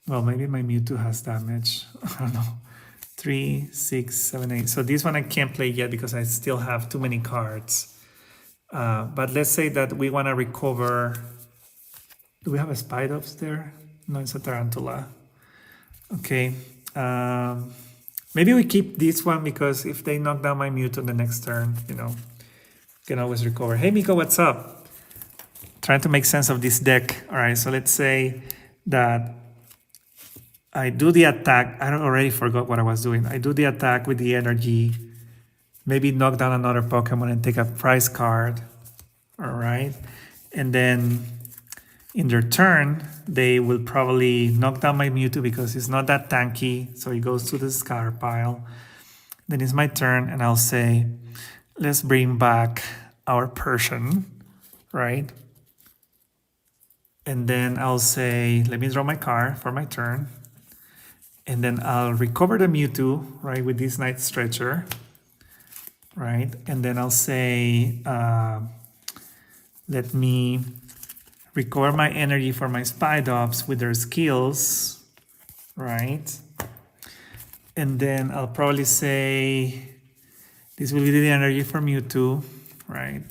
Speaker 1: well, maybe my Mewtwo has damage, I don't know. 3, 6, 7, 8. So this one I can't play yet because I still have too many cards. But let's say that we want to recover. Do we have a Spidops there? No, it's a Tarantula. Okay. Maybe we keep this one because if they knock down my Mewtwo the next turn, you know, can always recover. Hey, Miko, what's up? Trying to make sense of this deck. All right, so let's say that I do the attack. I already forgot what I was doing. I do the attack with the energy, maybe knock down another Pokemon and take a prize card. All right. And then in their turn, they will probably knock down my Mewtwo because it's not that tanky. So it goes to the discard pile. Then it's my turn and I'll say, let's bring back our Persian, right? And then I'll say, let me draw my card for my turn. And then I'll recover the Mewtwo, right, with this Night Stretcher, right? And then I'll say, let me recover my energy for my Spidops with their skills, right? And then I'll probably say, this will be the energy for Mewtwo, right?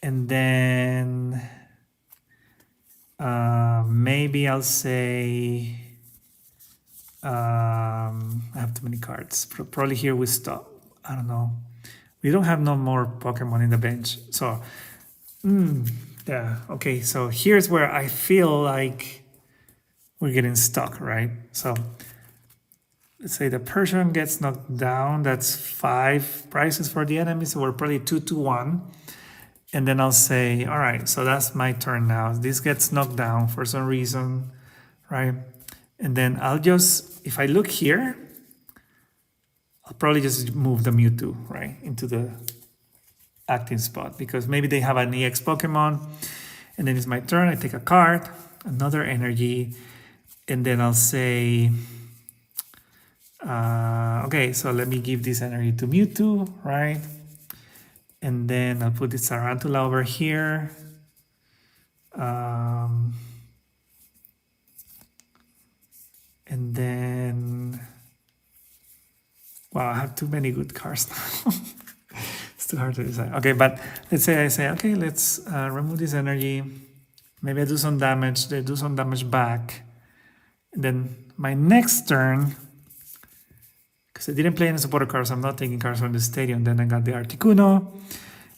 Speaker 1: And then maybe I'll say, I have too many cards. Probably here we stop. I don't know. We don't have no more Pokemon in the bench. So, yeah. Okay, so here's where I feel like we're getting stuck, right? So, let's say the Persian gets knocked down. That's 5 prizes for the enemy. So we're probably 2-1. And then I'll say, all right, so that's my turn now. This gets knocked down for some reason, right? And then I'll just, if I look here, I'll probably just move the Mewtwo, right, into the active spot because maybe they have an EX Pokemon. And then it's my turn. I take a card, another energy, and then I'll say, okay, so let me give this energy to Mewtwo, right? And then I'll put this Tarantula over here. And then, wow, I have too many good cards now. It's too hard to decide. Okay, but let's say I say, okay, let's remove this energy. Maybe I do some damage. They do some damage back. And then my next turn, because I didn't play any supporter cards, I'm not taking cards from the stadium. Then I got the Articuno.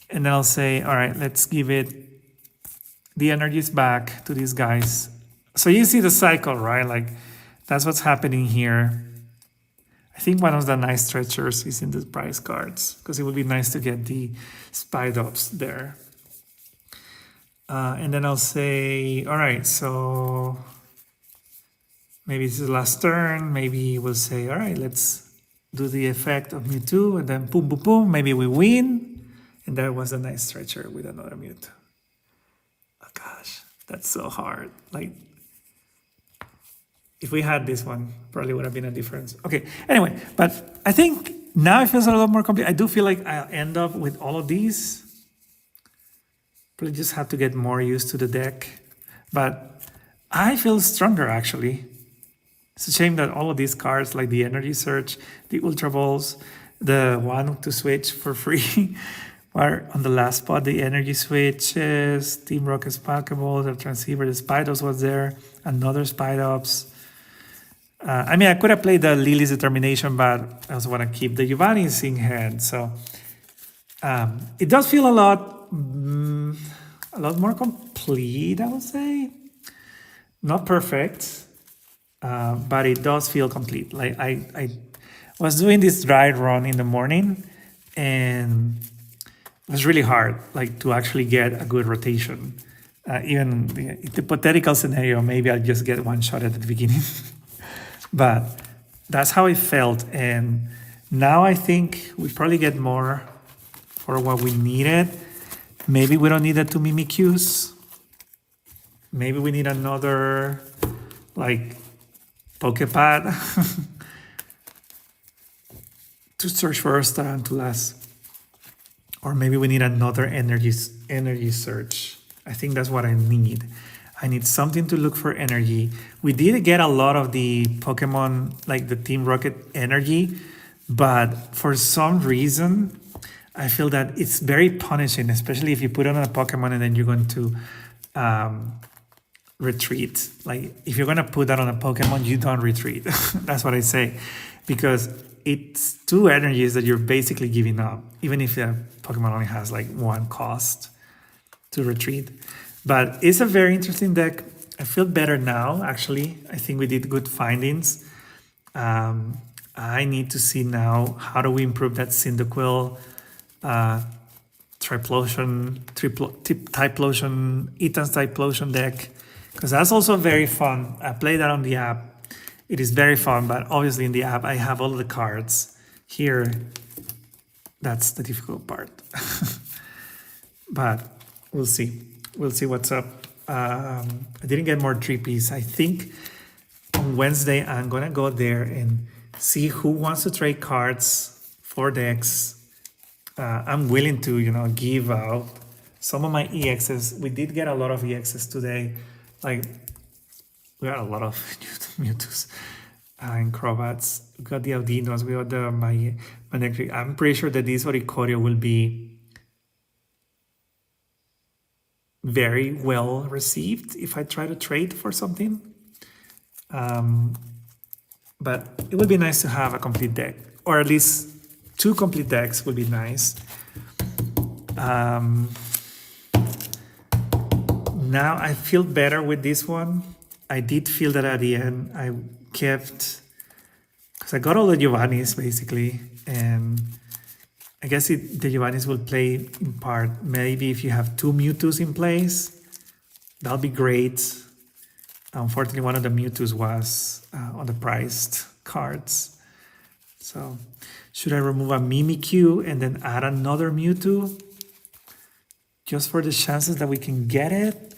Speaker 1: And then I'll say, all right, let's give it the energies back to these guys. So you see the cycle, right? Like, that's what's happening here. I think one of the nice stretchers is in the prize cards, because it would be nice to get the Spidops there. And then I'll say, all right, so maybe this is the last turn. Maybe we'll say, all right, let's do the effect of Mewtwo, and then boom, boom, boom. Maybe we win. And that was a nice stretcher with another Mewtwo. Oh gosh, that's so hard. Like, if we had this one, probably would have been a difference. Okay, anyway, but I think now it feels a lot more complete. I do feel like I'll end up with all of these. Probably just have to get more used to the deck. But I feel stronger, actually. It's a shame that all of these cards, like the Energy Search, the Ultra Balls, the one to switch for free, are on the last spot. The Energy Switches, Team Rocket's Pokeball, the Transceiver, the Spidops was there, another Spidops. I mean, I could have played the Lily's Determination, but I also want to keep the Giovanni's in hand. So it does feel a lot more complete, I would say. Not perfect, but it does feel complete. Like I was doing this dry run in the morning, and it was really hard, like, to actually get a good rotation. Even the hypothetical scenario, maybe I'll just get one shot at the beginning. But that's how it felt. And now I think we probably get more for what we needed. Maybe we don't need the 2 Mimikyus. Maybe we need another, like, Poképad to search for our Tarantulas. Or maybe we need another energy search. I think that's what I need. I need something to look for energy. We did get a lot of the Pokemon, like the Team Rocket energy, but for some reason, I feel that it's very punishing, especially if you put it on a Pokemon and then you're going to retreat. Like, if you're going to put that on a Pokemon, you don't retreat. That's what I say. Because it's 2 energies that you're basically giving up, even if the Pokemon only has like 1 cost to retreat. But it's a very interesting deck. I feel better now, actually. I think we did good findings. I need to see now, how do we improve that Cyndaquil, Typhlosion, Etan's Typhlosion deck, because that's also very fun. I play that on the app. It is very fun, but obviously in the app, I have all the cards. Here, that's the difficult part. But we'll see. We'll see what's up. I didn't get more trippies. I think on Wednesday, I'm going to go there and see who wants to trade cards for decks. I'm willing to, give out some of my EXs. We did get a lot of EXs today. Like, we got a lot of Mewtwo's and Crobats. We got the Audinos. We got the Manectric. I'm pretty sure that this Oricorio will be very well received if I try to trade for something. But it would be nice to have a complete deck, or at least 2 complete decks would be nice. Now I feel better with this one. I did feel that at the end I kept, because I got all the Giovannis basically, and I guess the Giovannis will play in part. Maybe if you have 2 Mewtwo's in place, that'll be great. Unfortunately, one of the Mewtwo's was on the priced cards. So, should I remove a Mimikyu and then add another Mewtwo? Just for the chances that we can get it?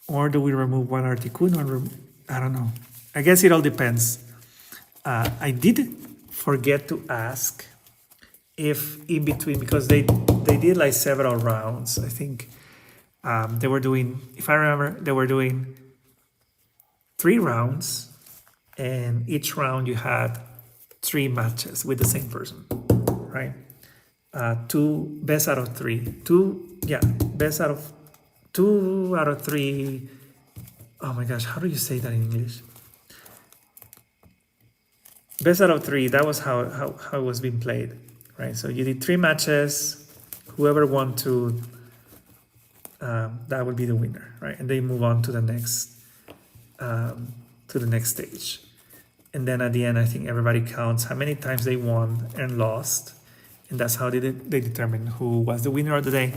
Speaker 1: Or do we remove one Articuno? I don't know. I guess it all depends. I did forget to ask if in between, because they did like several rounds. I think they were doing, if I remember, they were doing 3 rounds, and each round you had 3 matches with the same person, right? 2 best out of 3. 2, yeah, best out of 2 out of 3. Oh my gosh, how do you say that in English? Best out of 3, that was how it was being played, right? So you did 3 matches, whoever won 2, that would be the winner, right? And they move on to the next stage. And then at the end, I think everybody counts how many times they won and lost, and that's how they determine who was the winner of the day.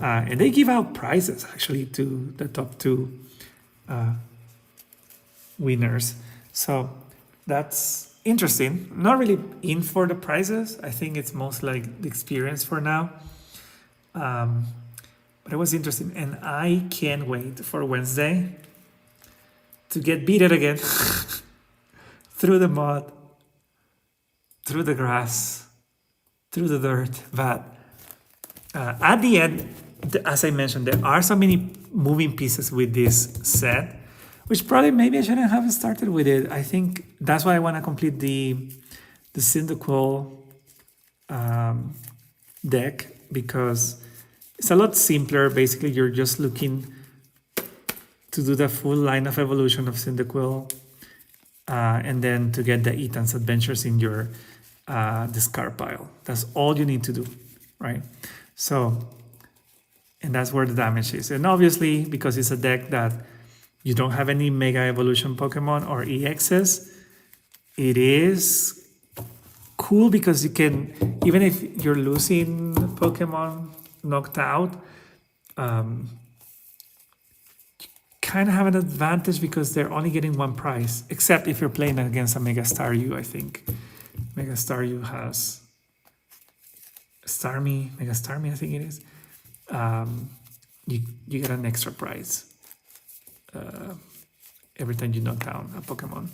Speaker 1: And they give out prizes actually to the top 2 winners. So that's interesting. Not really in for the prizes. I think it's most like the experience for now. But it was interesting, and I can't wait for Wednesday to get beaten again through the mud, through the grass, through the dirt. But at the end, as I mentioned, there are so many moving pieces with this set, which probably maybe I shouldn't have started with it. I think that's why I want to complete the Cyndaquil deck, because it's a lot simpler. Basically, you're just looking to do the full line of evolution of Cyndaquil, and then to get the Ethan's Adventures in your discard pile. That's all you need to do, right? So, and that's where the damage is. And obviously, because it's a deck that you don't have any Mega Evolution Pokemon or EXs, it is cool because you can, even if you're losing Pokemon knocked out, you kind of have an advantage because they're only getting 1 prize, except if you're playing against a Mega Staryu, I think. Mega Staryu has Mega Starmie, I think it is. You get an extra prize every time you knock down a Pokemon.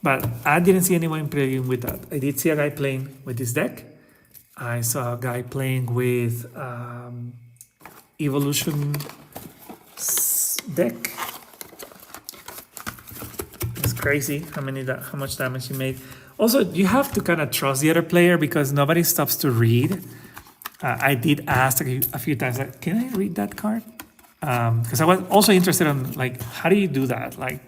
Speaker 1: But I didn't see anyone playing with that. I did see a guy playing with this deck. I saw a guy playing with Evolution deck. It's crazy how much damage he made. Also, you have to kind of trust the other player because nobody stops to read. I did ask a few times, like, can I read that card? Because I was also interested in, like, how do you do that? Like,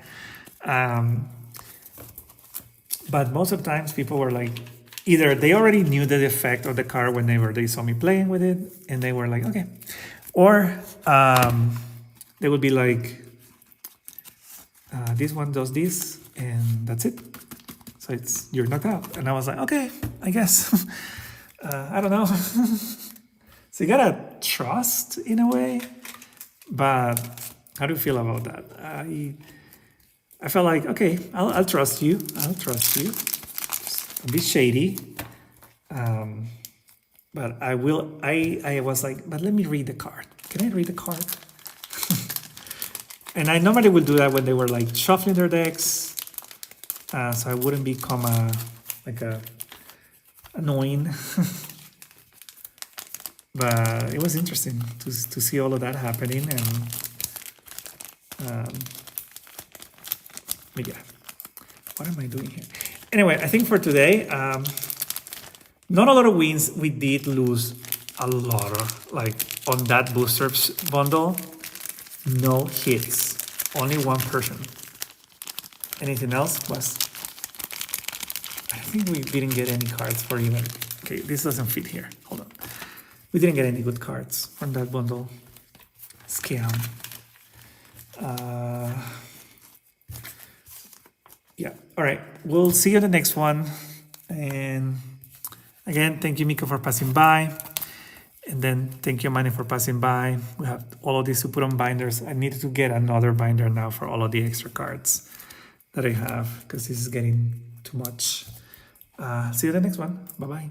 Speaker 1: but most of the times people were like, either they already knew the effect of the card whenever they saw me playing with it, and they were like, okay. Or they would be like, this one does this, and that's it. So you're knocked out. And I was like, okay, I guess. I don't know. So you gotta trust in a way. But how do you feel about that? I felt like, okay, I'll trust you. I'll trust you. Just don't be shady. But I was like, but let me read the card. Can I read the card? And I normally would do that when they were like shuffling their decks. So I wouldn't become annoying. But it was interesting to see all of that happening, and yeah, what am I doing here? Anyway, I think for today, not a lot of wins. We did lose a lot of, like, on that boosters bundle, no hits, only 1 person. Anything else was, I think we didn't get any cards for even, okay, this doesn't fit here, hold on. We didn't get any good cards from that bundle. Scam. Yeah, all right. We'll see you in the next one. And again, thank you, Miko, for passing by. And then thank you, Manny, for passing by. We have all of these to put on binders. I need to get another binder now for all of the extra cards that I have, because this is getting too much. See you in the next one. Bye-bye.